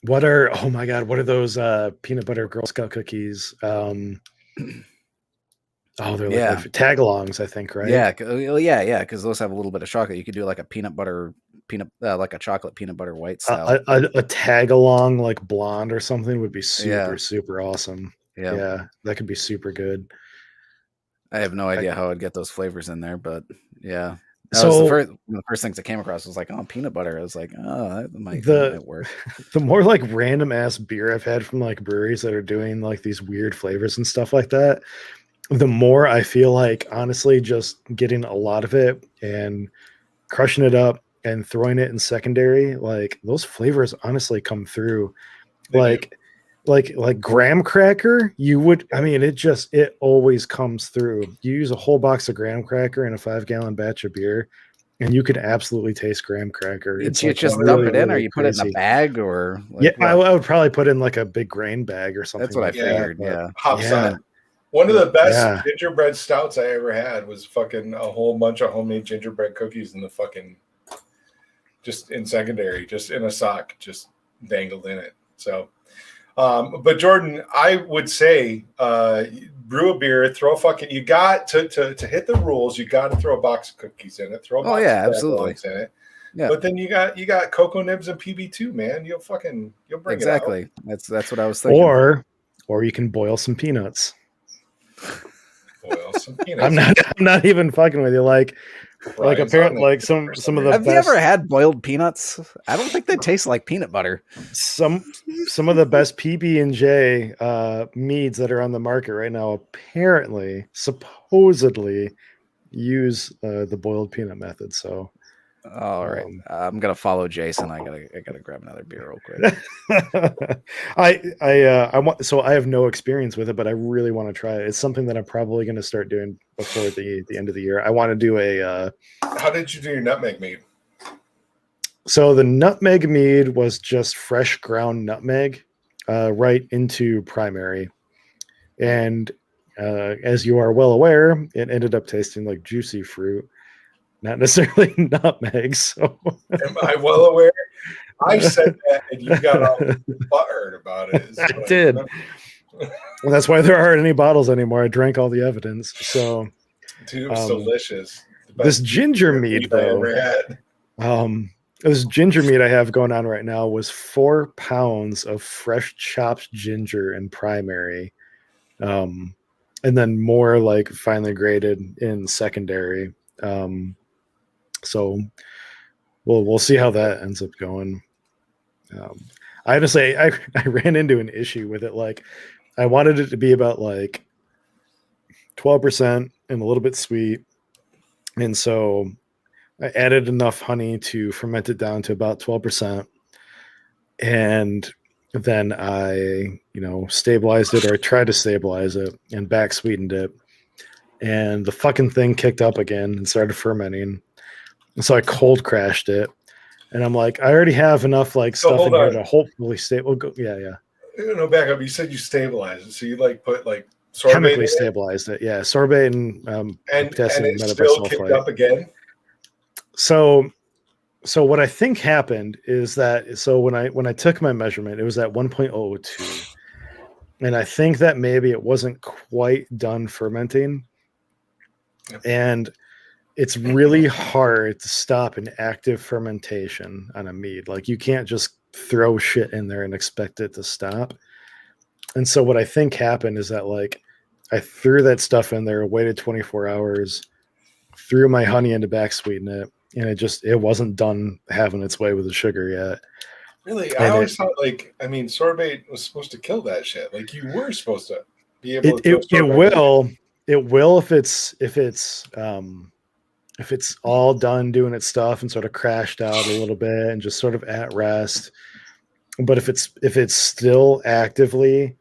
What are those peanut butter Girl Scout cookies? They're like tag-alongs, I think, right? Yeah, because those have a little bit of chocolate. You could do like a like a chocolate peanut butter white style. A tag-along like blonde or something would be super awesome. Yeah, that could be super good. I have no idea how I'd get those flavors in there, but yeah. So one of the first things I came across was like, oh, peanut butter. I was like, oh, that might work. The more like random ass beer I've had from like breweries that are doing like these weird flavors and stuff like that, the more I feel like, honestly, just getting a lot of it and crushing it up and throwing it in secondary, like those flavors honestly come through. Like graham cracker, it always comes through. You use a whole box of graham cracker in a 5-gallon batch of beer, and you can absolutely taste graham cracker. You just dump it in, or you put it in a bag, or I would probably put it in like a big grain bag or something. That's what I figured. Hops on. One of the best gingerbread stouts I ever had was fucking a whole bunch of homemade gingerbread cookies in the fucking, just in secondary, just in a sock, just dangled in it. So, but Jordan, I would say, brew a beer, throw a fucking, you got to hit the rules. You got to throw a box of cookies in it, throw a box of absolutely in it. Yeah. But then you got cocoa nibs and PB2, man. You'll bring it out. That's what I was thinking. Or you can boil some peanuts. Boil some peanuts. I'm not even fucking with you. Like apparently, like some of the. Have you ever had boiled peanuts? I don't think they taste like peanut butter. Some of the best PB&J meads that are on the market right now supposedly use the boiled peanut method. So, all right, I'm gonna follow Jason. I gotta grab another beer real quick. I have no experience with it, but I really want to try it. It's something that I'm probably going to start doing before the end of the year. I want to do a. How did you do your nutmeg mead? So the nutmeg mead was just fresh ground nutmeg, right into primary, and as you are well aware, it ended up tasting like juicy fruit. not necessarily nutmeg. So Am I well aware? I said that, and you got all butthurt about it. I did. Well, that's why there aren't any bottles anymore. I drank all the evidence. So, dude, it was delicious. This ginger mead, though, this ginger mead I have going on right now was 4 pounds of fresh chopped ginger in primary, and then more like finely grated in secondary. So we'll see how that ends up going. I have to say, I ran into an issue with it. Like, I wanted it to be about like 12% and a little bit sweet. And so I added enough honey to ferment it down to about 12%. And then I, stabilized it, or I tried to stabilize it and back sweetened it. And the fucking thing kicked up again and started fermenting. And so I cold crashed it. And I'm like, I already have enough stuff in here to hopefully stable. Yeah. No, back up. You said you stabilized it, so you put sorbate chemically stabilized it. Yeah, sorbate and potassium and it still kicked up again. So what I think happened is that when I took my measurement, it was at 1.002, and I think that maybe it wasn't quite done fermenting, and it's really hard to stop an active fermentation on a mead. Like, you can't just throw shit in there and expect it to stop. And so what I think happened is that I threw that stuff in there, waited 24 hours, threw my honey in to back sweeten it, and it wasn't done having its way with the sugar yet. Really? I always thought sorbate was supposed to kill that shit. Like, you were supposed to be able to it will if it's all done doing its stuff and sort of crashed out a little bit and just sort of at rest. But if it's still actively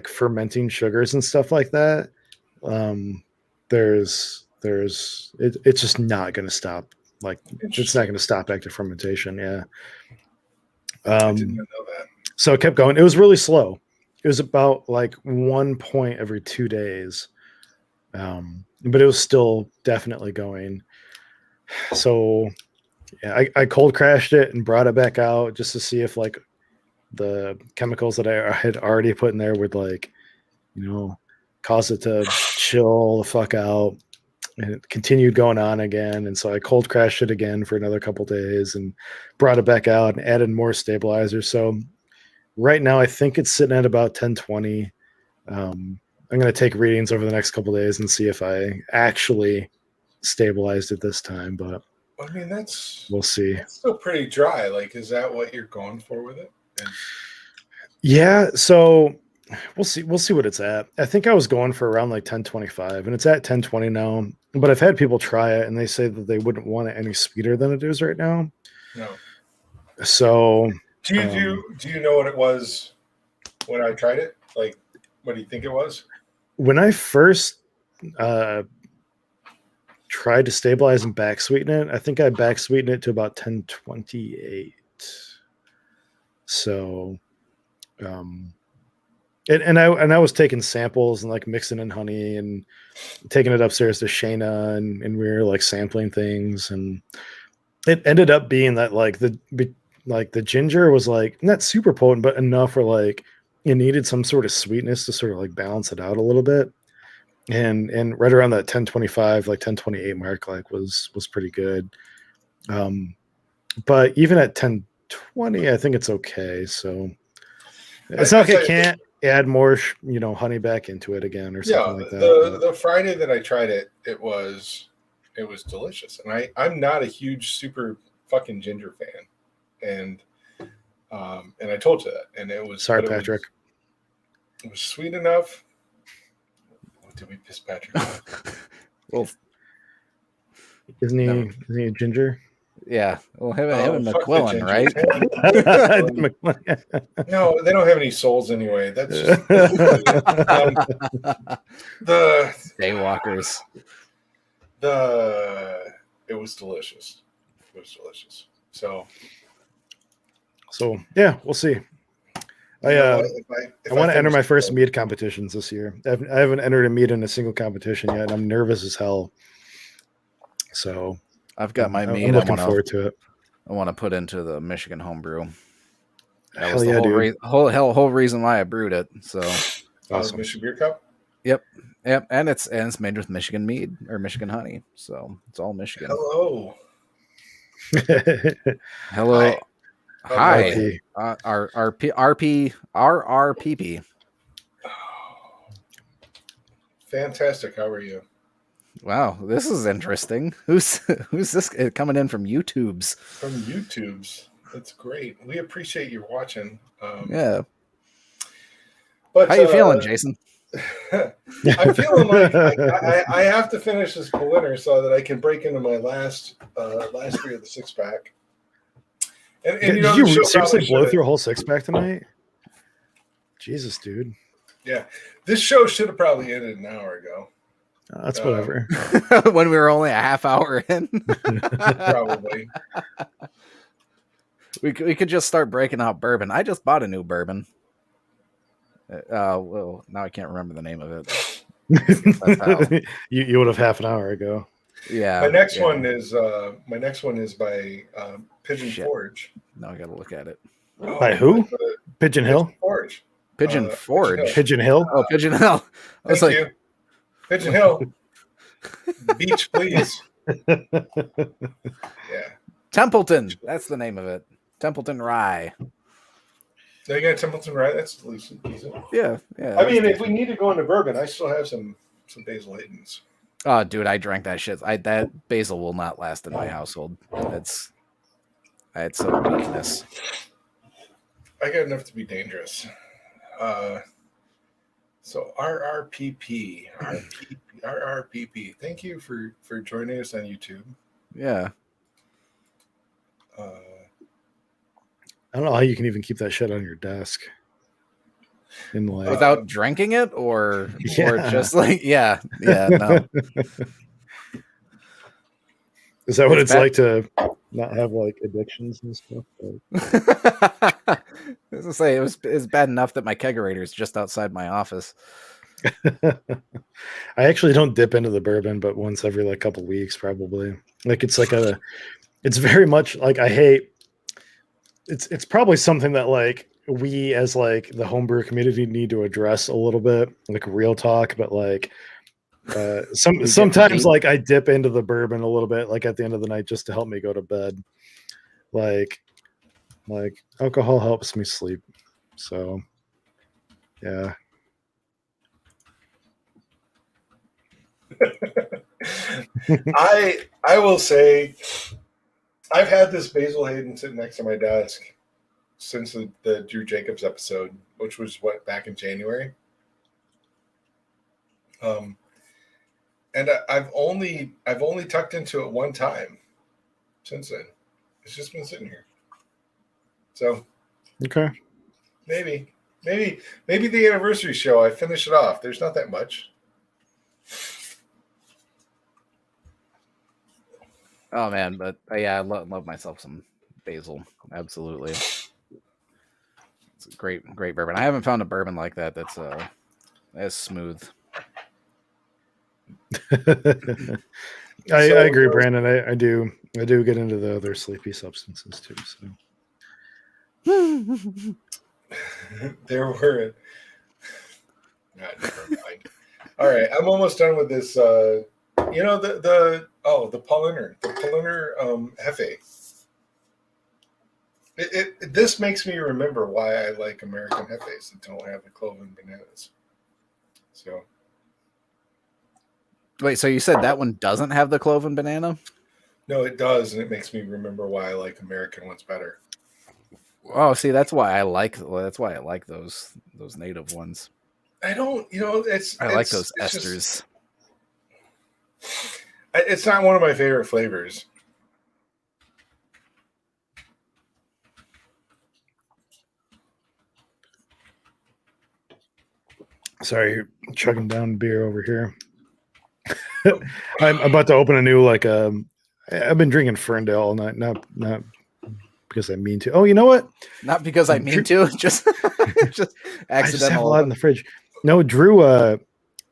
fermenting sugars and stuff like that, it's just not going to stop. It's not going to stop active fermentation. Yeah. I didn't know that. So it kept going. It was really slow. It was about 1 point every 2 days. But it was still definitely going. So yeah, I cold crashed it and brought it back out just to see if the chemicals that I had already put in there would cause it to chill the fuck out. And it continued going on again. And so I cold crashed it again for another couple days and brought it back out and added more stabilizers. So right now I think it's sitting at about 1020. I'm going to take readings over the next couple of days and see if I actually stabilized it this time. But we'll see. It's still pretty dry. Is that what you're going for with it? Yeah. So we'll see what it's at. I think I was going for around 1025, and it's at 1020 now. But I've had people try it, and they say that they wouldn't want it any sweeter than it is right now. No. So do you know what it was when I tried it? What do you think it was? When I first tried to stabilize and back sweeten it, I think I back sweetened it to about 1028. So, and I was taking samples and mixing in honey and taking it upstairs to Shayna, and we were sampling things, and it ended up being that the ginger was not super potent, but enough where it needed some sort of sweetness to sort of balance it out a little bit. And right around that 1025, 1028 mark, was pretty good. But even at 1020, I think it's okay. So it's not like I can't add more, honey back into it again or something like that. The Friday that I tried it, it was delicious. And I'm not a huge super fucking ginger fan. And I told you that. And it was sorry, Patrick. It was sweet enough. Did we piss Patrick off? Well, isn't he a ginger? Yeah. Well, him and McQuillan, right? No, they don't have any souls anyway. That's just the Daywalkers. It was delicious. It was delicious. So yeah, we'll see. I want to enter my first mead competitions this year. I haven't entered a mead in a single competition yet, and I'm nervous as hell. So I've got my I'm mead. looking forward to it. I want to put into the Michigan homebrew. That Hell was the yeah, whole, dude. whole reason why I brewed it. So, Awesome. Mission Beer Cup. yep, and it's made with Michigan mead or Michigan honey. So it's all Michigan. Hello. Hello. Hi. RP. RRPP. Fantastic. How are you? Wow, this is interesting. Who's this coming in from YouTube's? From YouTube's. That's great. We appreciate you watching. Yeah. But how you feeling, Jason? I'm feeling like I have to finish this Berliner so that I can break into my last beer of the 6-pack. And Did you seriously blow through a whole 6-pack tonight? Jesus, dude. Yeah, this show should have probably ended an hour ago. That's whatever. When we were only a half hour in. Probably. We could just start breaking out bourbon. I just bought a new bourbon. Well, now I can't remember the name of it. You would have half an hour ago. Yeah. My next one is by Pigeon Forge. Now I got to look at it. By who? Pigeon Hill? Forge. Pigeon Forge. Pigeon Hill? Oh, Pigeon Hill. I was Thank you. Pigeon Hill. Beach, please. Yeah. Templeton. That's the name of it. Templeton Rye. Now you got Templeton, right? That's decent. Yeah. I mean, if we need to go into bourbon, I still have some Basil Hayden's. Oh, dude, I drank that shit. That basil will not last in my household. I had some weakness. I got enough to be dangerous. So RRPP. Thank you for joining us on YouTube. Yeah. I don't know how you can even keep that shit on your desk. Without drinking it or just like, no. Is that what it's like to not have like addictions and stuff? I was gonna say it's bad enough that my kegerator is just outside my office. I actually don't dip into the bourbon, but once every like couple weeks, probably. Like it's very much like it's probably something that like we as like the homebrew community need to address a little bit, like real talk, but like sometimes like I dip into the bourbon a little bit, like at the end of the night, just to help me go to bed. Like alcohol helps me sleep. So yeah. I will say I've had this Basil Hayden sitting next to my desk since the Drew Jacobs episode, which was back in January. And I've only tucked into it one time since then. It's just been sitting here. So okay. Maybe the anniversary show, I finish it off. There's not that much. Oh man, but yeah, I love myself some basil. Absolutely. It's a great bourbon. I haven't found a bourbon like that that's as smooth. I agree, Brandon. I do get into the other sleepy substances too. So there were. Never mind. All right, I'm almost done with this. The Pauliner Hefe. This makes me remember why I like American Hefes that don't have the cloven bananas. So. Wait, so you said that one doesn't have the cloven banana? No, it does, and it makes me remember why I like American ones better. Oh, see, that's why I like those native ones. I don't, I like those esters. It's not one of my favorite flavors. Sorry, chugging down beer over here. I'm about to open a new I've been drinking Ferndale all night, not because I mean to. Oh, you know what? Not because I mean to, just accidental. I just have a lot in the fridge. No, Drew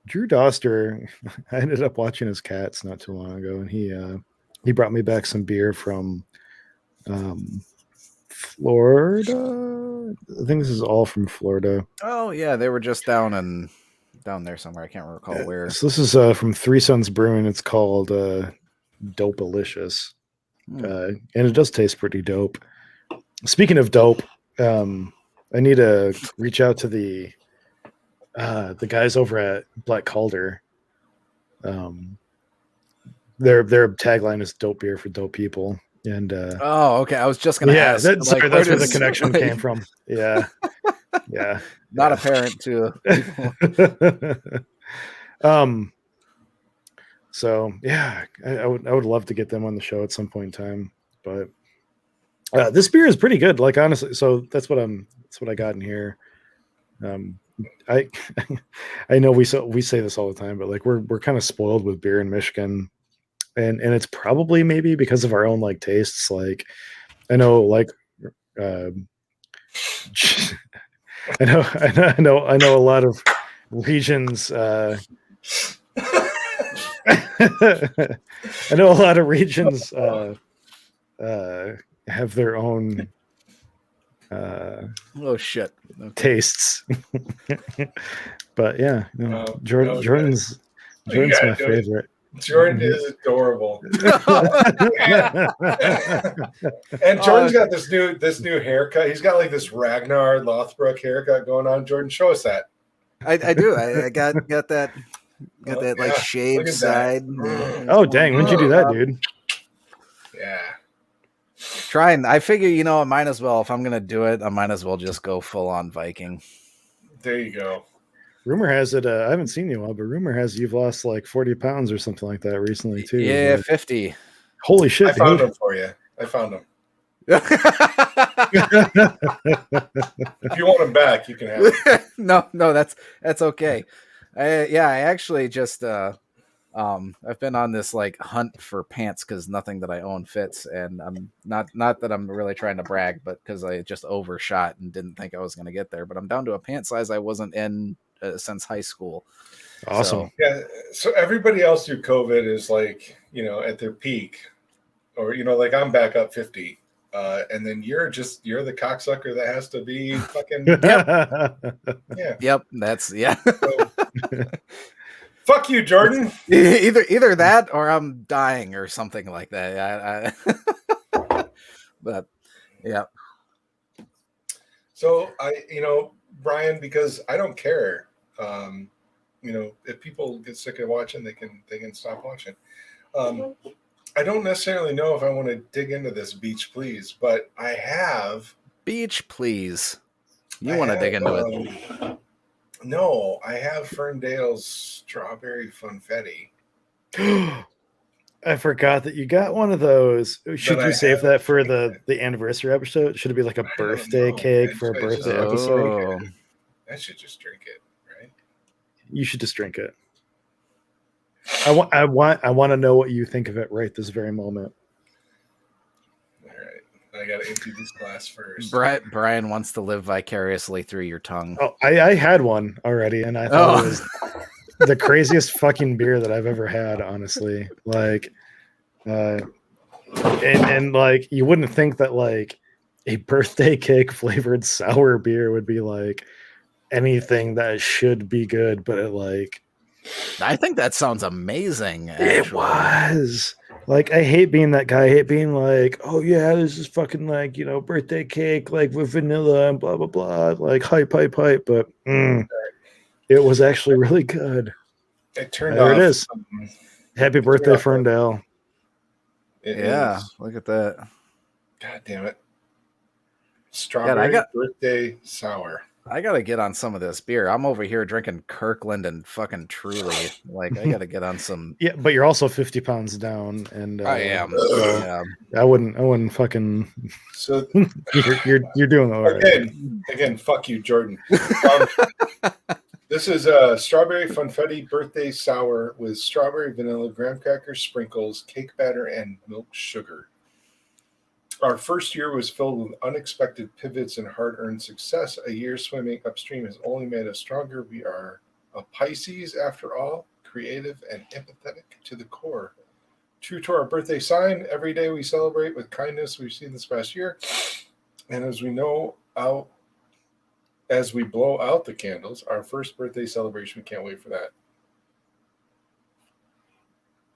Doster. I ended up watching his cats not too long ago, and he he brought me back some beer from Florida. I think this is all from Florida. Oh yeah, they were just down there somewhere. I can't recall where. So this is from Three Sons Brewing. It's called Dopalicious. And it does taste pretty dope. Speaking of dope, I need to reach out to the guys over at Black Calder. Their tagline is "Dope beer for dope people," and oh, okay. I was just gonna ask. that's where the connection came from. Yeah, yeah. Not apparent to people. So yeah, I would love to get them on the show at some point in time, but this beer is pretty good. Like honestly, so that's what I got in here. I I know we say this all the time, but like we're kind of spoiled with beer in Michigan, and it's probably maybe because of our own like tastes. Like I know like I know a lot of regions. I know a lot of regions have their own oh shit tastes. But yeah, Jordan's my favorite. Jordan is adorable. And Jordan's got this new haircut. He's got like this Ragnar Lothbrok haircut going on. Jordan, show us that. I do. I got that like shaved side. Oh dang, when'd you do that, dude? Yeah. Trying. I figure, I might as well, if I'm gonna do it, I might as well just go full on Viking. There you go. Rumor has it, I haven't seen you all, but rumor has you've lost like 40 pounds or something like that recently too. Yeah, 50. Holy shit. I found them for you. I found them. If you want them back, you can have them. No, that's okay. I actually just I've been on this like hunt for pants because nothing that I own fits, and I'm not that I'm really trying to brag, but because I just overshot and didn't think I was going to get there. But I'm down to a pant size I wasn't in since high school. Awesome. So everybody else through COVID is like at their peak, or like I'm back up 50. And then you're the cocksucker that has to be fucking. Yep. That's So, fuck you, Jordan. Either that or I'm dying or something like that. But yeah. So Brian, because I don't care. If people get sick of watching, they can stop watching. I don't necessarily know if I want to dig into this Beach Please, but I have. Beach Please. You want to dig into it? No, I have Ferndale's Strawberry Funfetti. I forgot that you got one of those. Should we save that for the anniversary episode? Should it be like a birthday cake for a birthday episode? I should just drink it, right? You should just drink it. I want to know what you think of it right this very moment. All right, I gotta empty this glass first. Brian wants to live vicariously through your tongue. Oh, I had one already, and I thought it was the craziest fucking beer that I've ever had. Honestly, like, and like you wouldn't think that like a birthday cake flavored sour beer would be like anything that should be good, but it like. I think that sounds amazing. Actually. It was like I hate being that guy. I hate being like, oh yeah, this is fucking like birthday cake like with vanilla and blah blah blah, like hype. But it was actually really good. It turned there off. It is. Happy birthday, Ferndale. Yeah, look at that. God damn it! Strawberry birthday sour. I gotta get on some of this beer. I'm over here drinking Kirkland and fucking Truly. Like I gotta get on some. Yeah, but you're also 50 pounds down, and I am. So I wouldn't fucking. So you're doing all right. Again, fuck you, Jordan. This is a Strawberry Funfetti birthday sour with strawberry, vanilla, graham crackers, sprinkles, cake batter, and milk sugar. Our first year was filled with unexpected pivots and hard-earned success. A year swimming upstream has only made us stronger. We are a Pisces, after all, creative and empathetic to the core. true to our birthday sign, every day we celebrate with kindness. We've seen this past year. And as we blow out the candles, our first birthday celebration, we can't wait for that.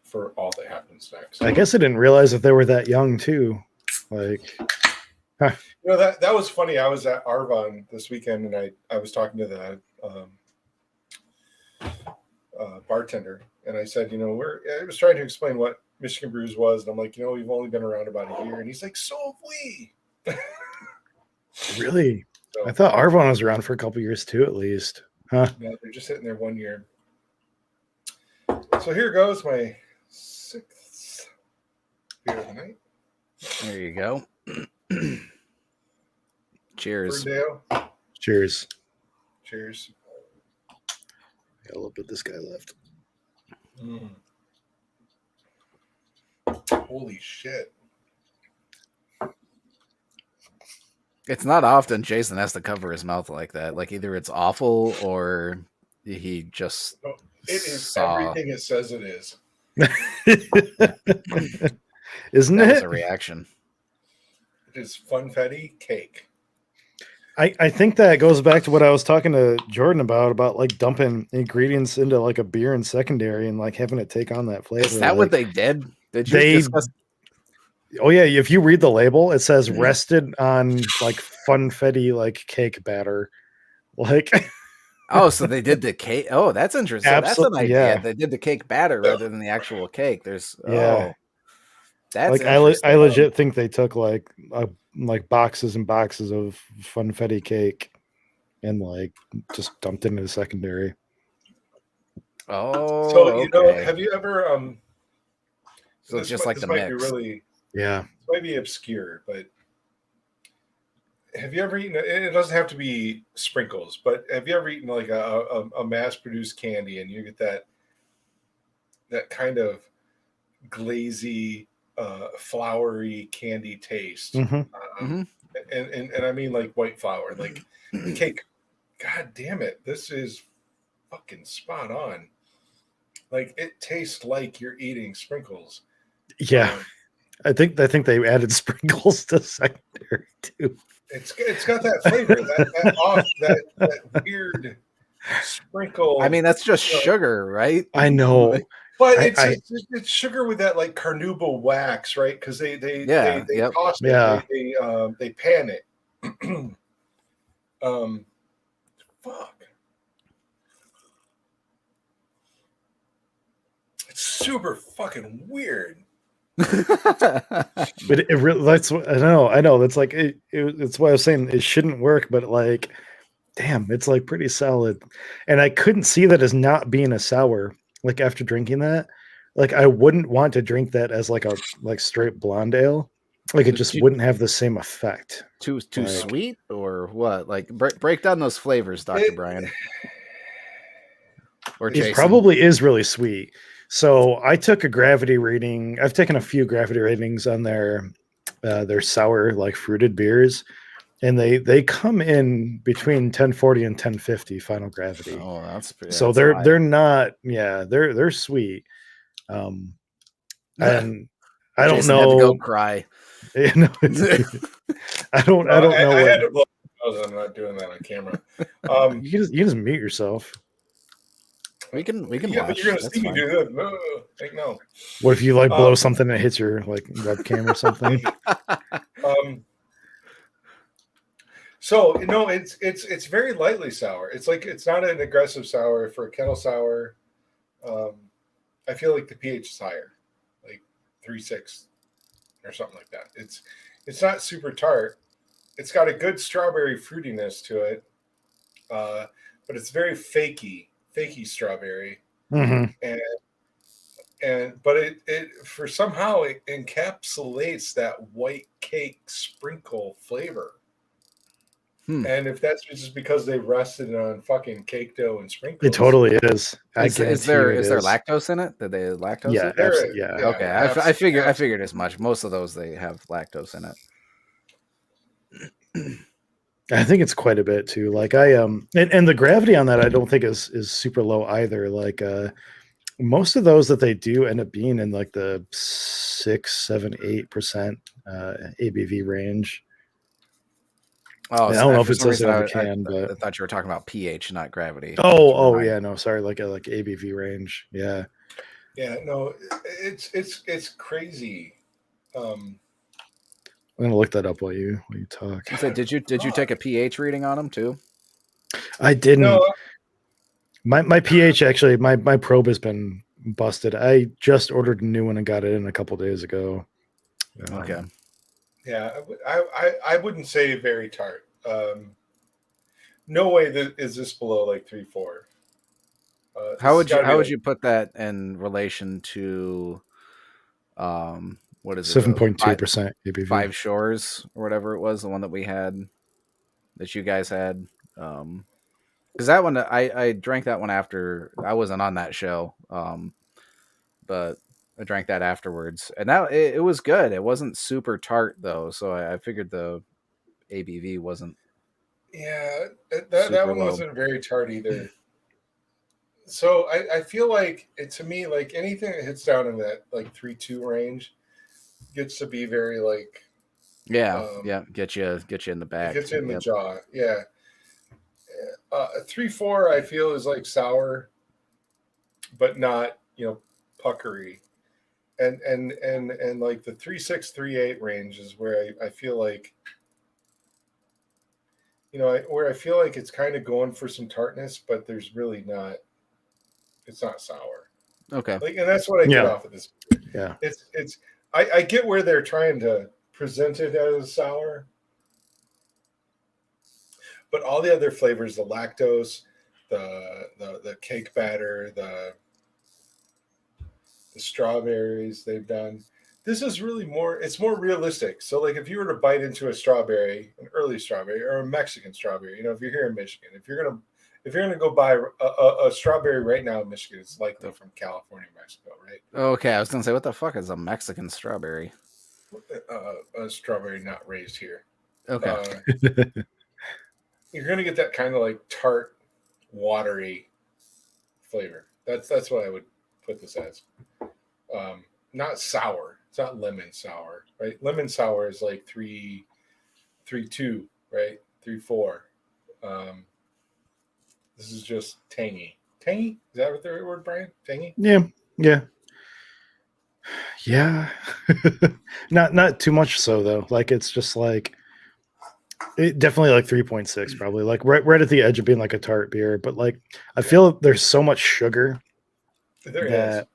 For all that happens next. I guess I didn't realize that they were that young too. Like, you know, that was funny. I was at Arvon this weekend, and I was talking to the bartender, and I said, you know, I was trying to explain what Michigan Brews was, and I'm like, you know, we've only been around about a year, and he's like, so have we. really? So, I thought Arvon was around for a couple years too, at least. Huh? No, they're just hitting their 1 year. So here goes my 6th beer of the night. There you go. Cheers. Ferndale. Cheers. Cheers. Got a little bit of this guy left. Holy shit. It's not often Jason has to cover his mouth like that. Like either it's awful or he just It is saw. everything it says it is. Isn't That was it? a reaction. It is funfetti cake. I think that goes back to what I was talking to Jordan about like dumping ingredients into like a beer in secondary and like having it take on that flavor. Is that like, what they did? Did you discuss? Oh yeah, if you read the label, it says rested on like funfetti like cake batter. Like Oh, so they did the cake. Oh, that's interesting. That's an idea. Yeah. They did the cake batter rather than the actual cake. There's Yeah. That's like I legit think they took like boxes and boxes of funfetti cake and like just dumped it into the secondary. Oh, so you know, okay. have you ever So it's just like the might mix. be really Yeah. This might be obscure, but have you ever eaten? It doesn't have to be sprinkles, but have you ever eaten like a mass-produced candy, and you get that kind of glazy, floury candy taste? Mm-hmm. And I mean like white flour, like the cake. God damn it, this is fucking spot on. Like it tastes like you're eating sprinkles. Yeah. I think they added sprinkles to secondary too. It's got that flavor, that weird sprinkle. I mean, that's just sugar, right? I know, but it's sugar with that like carnauba wax, right? Because they toss it, yeah, they pan it. Fuck, it's super fucking weird. but it really, that's I know that's like it's why I was saying it shouldn't work, but like damn, it's like pretty solid. And I couldn't see that as not being a sour. Like after drinking that, like I wouldn't want to drink that as like a straight blonde ale. Like it just wouldn't have the same effect. Too sweet or what? Like break down those flavors, Dr. Brian. Or Jason. It probably is really sweet. So I took a gravity reading. I've taken a few gravity ratings on their sour like fruited beers, and they come in between 1040 and 1050 final gravity. Oh, that's pretty. So that's they're not. Yeah, they're sweet. And I don't Jason know. Had to go cry. I don't know. I had to blow. I'm not doing that on camera. You just mute yourself. We can Yeah, watch. but you're gonna That's see me fine. do that. No. What if you like blow something that hits your like webcam or something? So you know, it's very lightly sour. It's like it's not an aggressive sour for a kettle sour. I feel like the pH is higher, like 3.6 or something like that. It's not super tart. It's got a good strawberry fruitiness to it, but it's very fakey strawberry. Mm-hmm. But it for somehow it encapsulates that white cake sprinkle flavor. And if that's just because they rested on fucking cake dough and sprinkles, it totally is. Is there lactose in it? Did they lactose? Yeah, in it? yeah. Okay, I figured as much. Most of those they have lactose in it. I think it's quite a bit too. Like and the gravity on that I don't think is super low either. Like most of those that they do end up being in like the 6, 7, 8% ABV range. Oh, I don't know if for it some says it reason on the I can, but thought you were talking about pH, not gravity. oh yeah, no, sorry, like ABV range. Yeah. Yeah, no, it's crazy. I'm gonna look that up while you talk. You said, did you take a pH reading on them too? I didn't. No, My pH actually, my probe has been busted. I just ordered a new one and got it in a couple days ago. Okay. yeah, I wouldn't say very tart. No way that is this below like 3.4. How would you put that in relation to what is it? 7.2% ABV. 5 Shores or whatever it was, the one that we had, that you guys had. Because that one, I drank that one after I wasn't on that show, but I drank that afterwards, and that it was good. It wasn't super tart though, so I figured the ABV wasn't. Yeah, that Super one low. wasn't very tart either. So I feel like to me, like anything that hits down in that like 3.2 range gets to be very like Get you in the it back. gets in the jaw. Yeah. 3.4 I feel is like sour, but not puckery. And like the 3.6, 3.8 range is where I feel like where I feel like it's kind of going for some tartness, but there's really not. It's not sour. Okay. Like, and that's what I get off of this. Yeah. It's I get where they're trying to present it as sour, but all the other flavors, the lactose, the cake batter, the strawberries they've done. This is really it's more realistic. So like if you were to bite into a strawberry, an early strawberry or a Mexican strawberry, if you're here in Michigan, if you're gonna go buy a strawberry right now in Michigan, it's likely from California, Mexico, right? Okay, I was gonna say, what the fuck is a Mexican strawberry? A strawberry not raised here. Okay. You're gonna get that kind of like tart, watery flavor. That's what I would put this as. Not sour. It's not lemon sour, right? Lemon sour is like 3.2, right? 3.4. This is just tangy. Tangy? Is that the right word, Brian? Tangy? Yeah. Not too much so though. Like it's just like it definitely like 3.6 probably, like right at the edge of being like a tart beer, but like I feel there's so much sugar that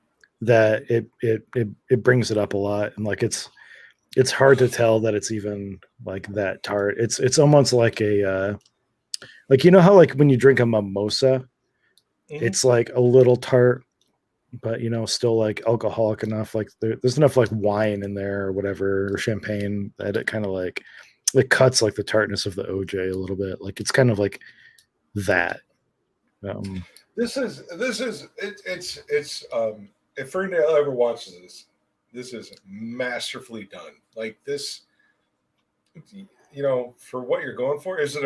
it brings it up a lot, and like it's hard to tell that it's even like that tart. It's almost like a like how like when you drink a mimosa, it's like a little tart, but still like alcoholic enough, like there's enough like wine in there or whatever, or champagne, that it kind of like it cuts like the tartness of the OJ a little bit. Like it's kind of like that. This is it's if Ferndale ever watches this is masterfully done. Like this, for what you're going for. Is it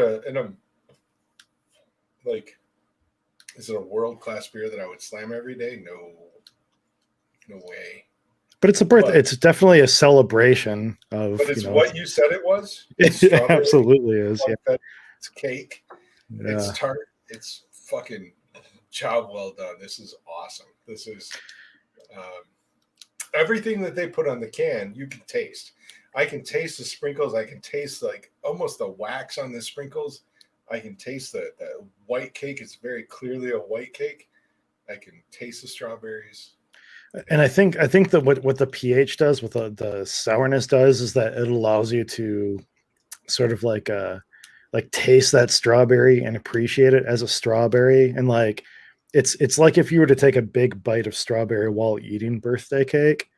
a world-class beer that I would slam every day? No way. But it's a birthday. It's definitely a celebration of. But it's what you said it was. It absolutely is. Yeah. It's cake. Yeah. It's tart. It's fucking job well done. This is awesome. This is everything that they put on the can. You can taste. I can taste the sprinkles. I can taste like almost the wax on the sprinkles. I can taste the white cake. It's very clearly a white cake. I can taste the strawberries. And I think that what the pH does, what the sourness does, is that it allows you to sort of like taste that strawberry and appreciate it as a strawberry. And like it's like if you were to take a big bite of strawberry while eating birthday cake,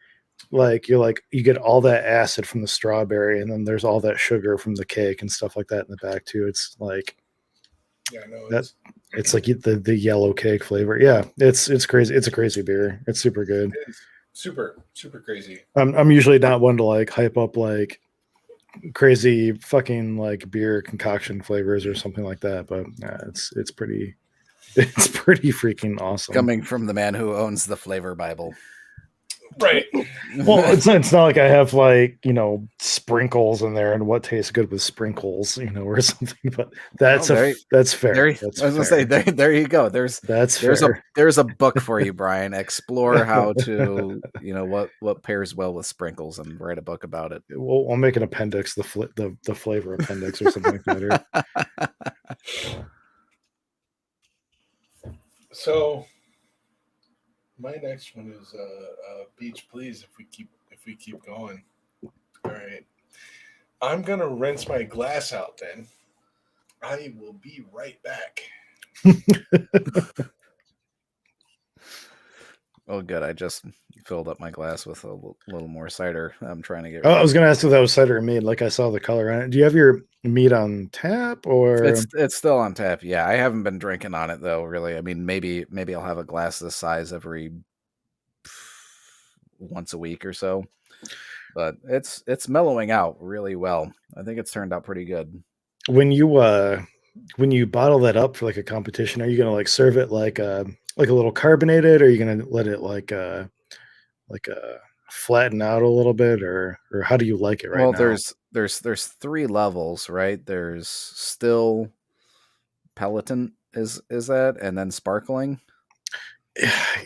like you get all that acid from the strawberry, and then there's all that sugar from the cake and stuff like that in the back too. It's like it's like the yellow cake flavor. Yeah, it's crazy. It's a crazy beer. It's super good. It is super crazy. I'm usually not one to like hype up like crazy fucking like beer concoction flavors or something like that, but it's It's pretty freaking awesome. Coming from the man who owns the flavor Bible. Right. Well, it's not like I have like, sprinkles in there and what tastes good with sprinkles, or something, but that's fair. That's I was gonna say there you go. There's a book for you, Brian. Explore how to, what pairs well with sprinkles and write a book about it. I'll make an appendix, the flavor appendix or something like that. So my next one is Beach Please. If we keep going, all right. I'm gonna rinse my glass out. Then I will be right back. Oh, good. I just filled up my glass with a little more cider. I'm trying to get. I was gonna ask if that was cider or mead. Like I saw the color on it. Do you have your mead on tap or? It's still on tap. Yeah, I haven't been drinking on it though. Really, I mean, maybe I'll have a glass this size every once a week or so. But it's mellowing out really well. I think it's turned out pretty good. When you bottle that up for like a competition, are you gonna like serve it like a little carbonated, or are you gonna let it like flatten out a little bit, or how do you like it right now? Well, there's 3 levels, right? There's still Peloton is that, and then sparkling.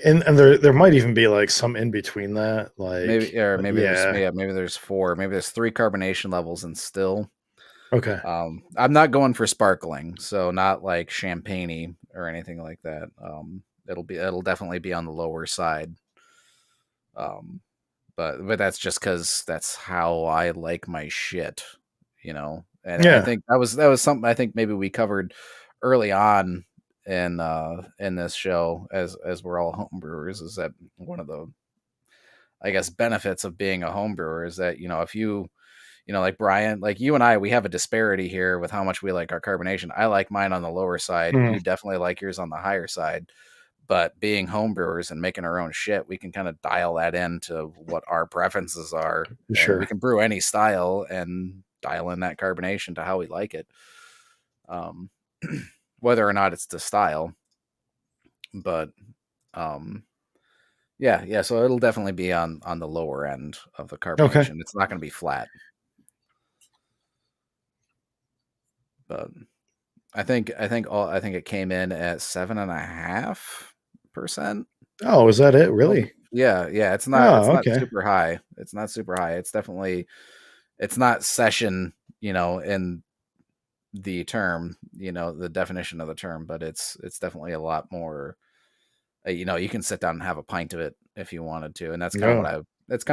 And there might even be like some in between that, like maybe there's 4, maybe there's 3 carbonation levels and still. Okay. I'm not going for sparkling, so not like champagne-y or anything like that. It'll definitely be on the lower side. But that's just because that's how I like my shit, And I think that was something I think maybe we covered early on in this show as we're all home brewers, is that one of the, I guess, benefits of being a home brewer is that, if you like Brian, like you and I, we have a disparity here with how much we like our carbonation. I like mine on the lower side. You definitely like yours on the higher side. But being home brewers and making our own shit, we can kind of dial that into what our preferences are. Sure. We can brew any style and dial in that carbonation to how we like it. Whether or not it's the style. But yeah, so it'll definitely be on the lower end of the carbonation. Okay. It's not going to be flat. But I think it came in at 7.5%. Oh, is that it? Really? Yeah. It's not super high. It's not super high. It's definitely, it's not session, in the term, the definition of the term, but it's definitely a lot more, you can sit down and have a pint of it if you wanted to. And that's kind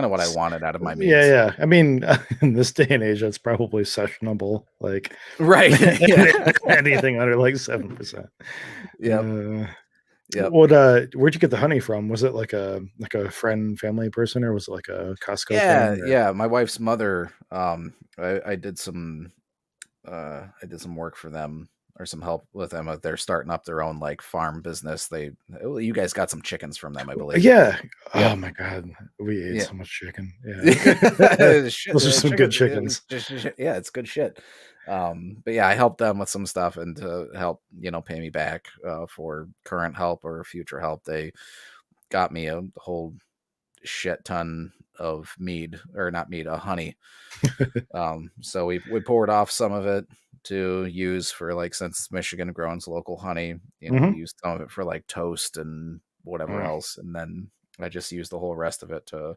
of what I wanted out of my meats. Yeah. I mean, in this day and age, that's probably sessionable. Like, right. Anything under like 7%. Yeah. Where'd you get the honey from? Was it like a family person, or was it like a Costco thing? Yeah. My wife's mother, I did some work for them, or some help with them. They're starting up their own like farm business. You guys got some chickens from them, I believe. Yeah. Oh my God, we ate so much chicken. Yeah, those are some good chickens. Yeah, it's good shit. But yeah, I helped them with some stuff, and to help pay me back for current help or future help, they got me a whole shit ton of honey. So we poured off some of it to use for, like, since Michigan grows local honey, we used some of it for like toast and whatever else, and then I just used the whole rest of it to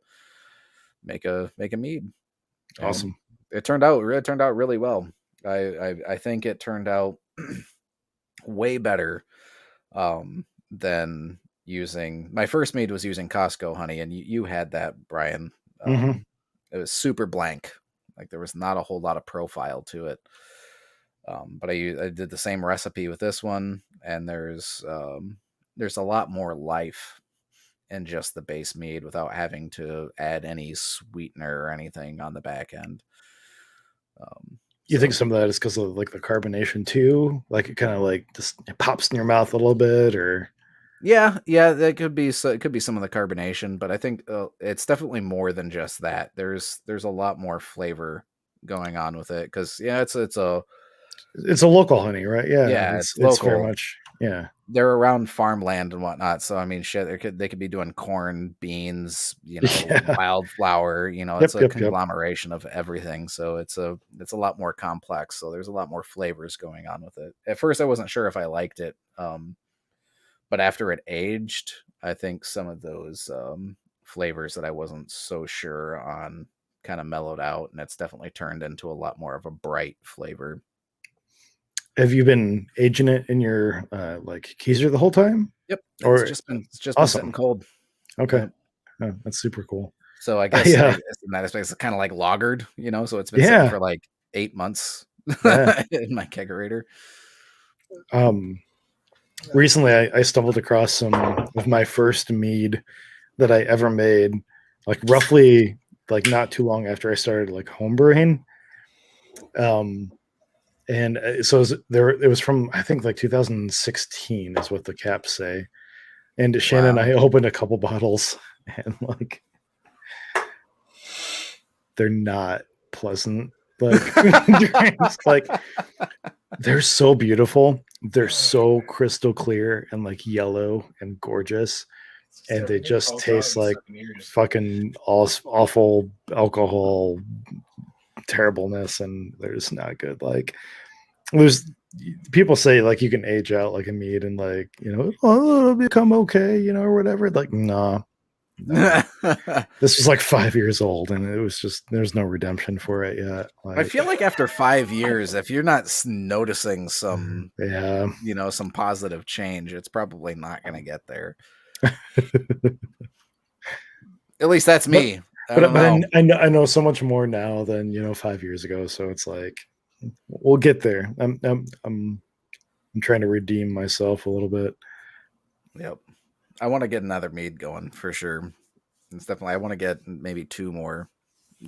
make a mead. Awesome. And it turned out really well. I think it turned out way better than using, my first mead was using Costco honey, and you had that, Brian. It was super blank. Like, there was not a whole lot of profile to it. But I did the same recipe with this one, and there's a lot more life in just the base mead without having to add any sweetener or anything on the back end. You think some of that is because of like the carbonation too? Like, it kind of like just pops in your mouth a little bit, or? Yeah, that could be. So it could be some of the carbonation, but I think it's definitely more than just that. There's a lot more flavor going on with it, because it's a local honey, right? Yeah, it's local. very much. Yeah. they're around farmland and whatnot. So I mean, shit, they could be doing corn, beans, Yeah. wildflower. It's a Yep. conglomeration of everything. So it's a lot more complex. So there's a lot more flavors going on with it. At first, I wasn't sure if I liked it, but after it aged, I think some of those flavors that I wasn't so sure on kind of mellowed out, and it's definitely turned into a lot more of a bright flavor. Have you been aging it in your like Keyser the whole time? Yep, Or it's just been awesome. sitting cold. Okay, Yep. oh, that's super cool. So I guess Yeah. in that aspect, it's kind of like lagered, so it's been sitting for like 8 months in my kegerator. Recently, I stumbled across some of my first mead that I ever made, like roughly like not too long after I started like homebrewing. And so it was from, I think, like 2016 is what the caps say. And Shannon and I opened a couple bottles, and like they're not pleasant. Like they're so beautiful. They're so crystal clear and like yellow and gorgeous. And they just taste like fucking awful alcohol terribleness, and they're just not good. Like there's people say like you can age out like a mead and like it'll become okay, or whatever. Like nah. This was like 5 years old, and it was just there's no redemption for it yet. Like, I feel like after 5 years, if you're not noticing some some positive change, it's probably not going to get there. At least that's me. But I know so much more now than 5 years ago. So it's like we'll get there. I'm trying to redeem myself a little bit. Yep, I want to get another mead going for sure. It's definitely I want to get maybe 2 more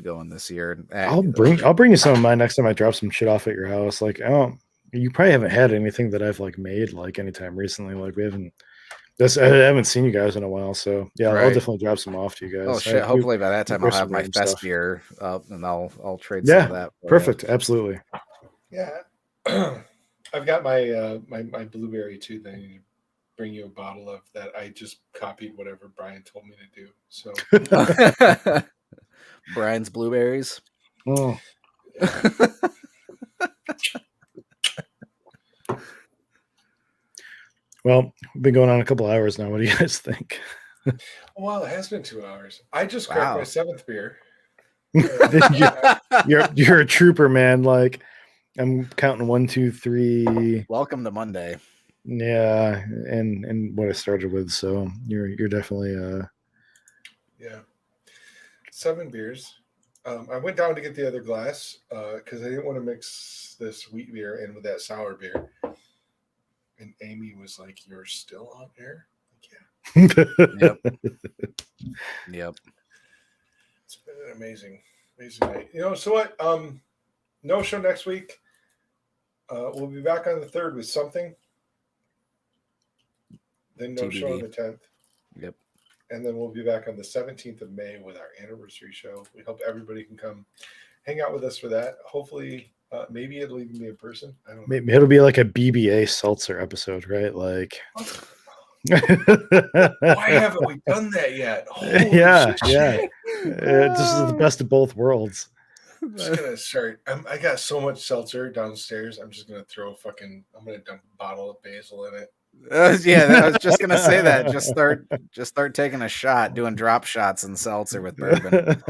going this year. I'll bring you some of mine next time I drop some shit off at your house. Like, you probably haven't had anything that I've like made like anytime recently. Like I haven't seen you guys in a while, so yeah, right. I'll definitely drop some off to you guys. Oh shit! Hopefully by that time I'll have my fest beer up, and I'll trade some of that. Perfect, absolutely. Yeah, I've got my my blueberry too. That I need to bring you a bottle of that. I just copied whatever Brian told me to do. So Brian's blueberries. Oh. Well, we've been going on a couple hours now. What do you guys think? Well, it has been 2 hours. I just cracked my 7th beer. You're a trooper, man. Like I'm counting 1, 2, 3. Welcome to Monday. Yeah, and what I started with. So you're definitely 7 beers. I went down to get the other glass because I didn't want to mix this wheat beer in with that sour beer. And Amy was like, "You're still on air?" Like, yeah. Yep. It's been an amazing night. So what? No show next week. We'll be back on the 3rd with something. Then no TBD. Show on the 10th. Yep. And then we'll be back on the 17th of May with our anniversary show. We hope everybody can come hang out with us for that. Hopefully, maybe it'll even be in person. I don't know. Maybe it'll be like a BBA seltzer episode, right? Like, why haven't we done that yet? Holy yeah. This is the best of both worlds. I'm just gonna start. I got so much seltzer downstairs. I'm just gonna I'm gonna dump a bottle of basil in it. Yeah, I was just gonna say that. Just start taking a shot, doing drop shots and seltzer with bourbon.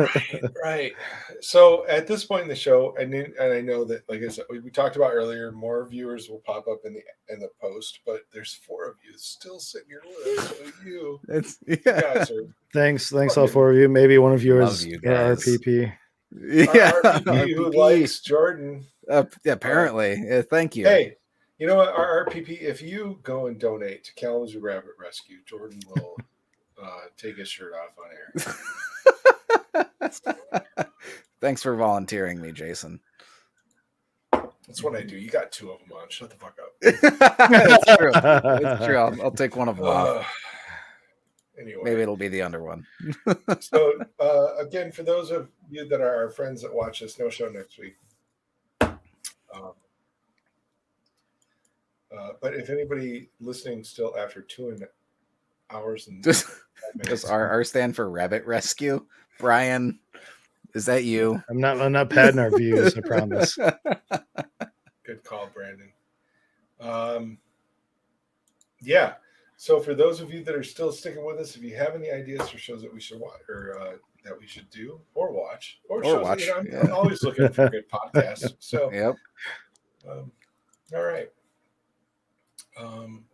Right. So at this point in the show, I know that, like I said, we talked about earlier, more viewers will pop up in the post, but there's 4 of you still sitting here with us. So you guys are thanks all 4 of you. Maybe one of you is RPP. Yeah, RPP who likes Jordan. Apparently, thank you. Hey. You know what, our RPP, if you go and donate to Kalamazoo Rabbit Rescue, Jordan will take his shirt off on air. Thanks for volunteering me, Jason. That's what I do. You got 2 of them on. Shut the fuck up. It's true. It's true. I'll take one of them off. Anyway. Maybe it'll be the under one. So, again, for those of you that are our friends that watch this, no show next week. But if anybody listening still after 2 hours and Does 5 minutes, R stand for Rabbit Rescue? Brian, is that you? I'm not padding our views, I promise. good call, Brandon. Yeah. So for those of you that are still sticking with us, if you have any ideas for shows that we should watch or that we should do or watch or shows, watch, I'm always looking for good podcasts. So, Yep. All right.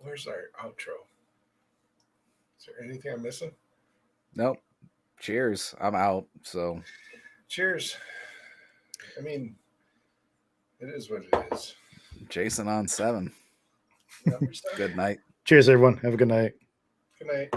Where's our outro? Is there anything I'm missing? Nope. Cheers. I'm out. So Cheers. I mean, it is what it is. Jason on 7. Number 7. Good night. Cheers, everyone. Have a good night. Good night.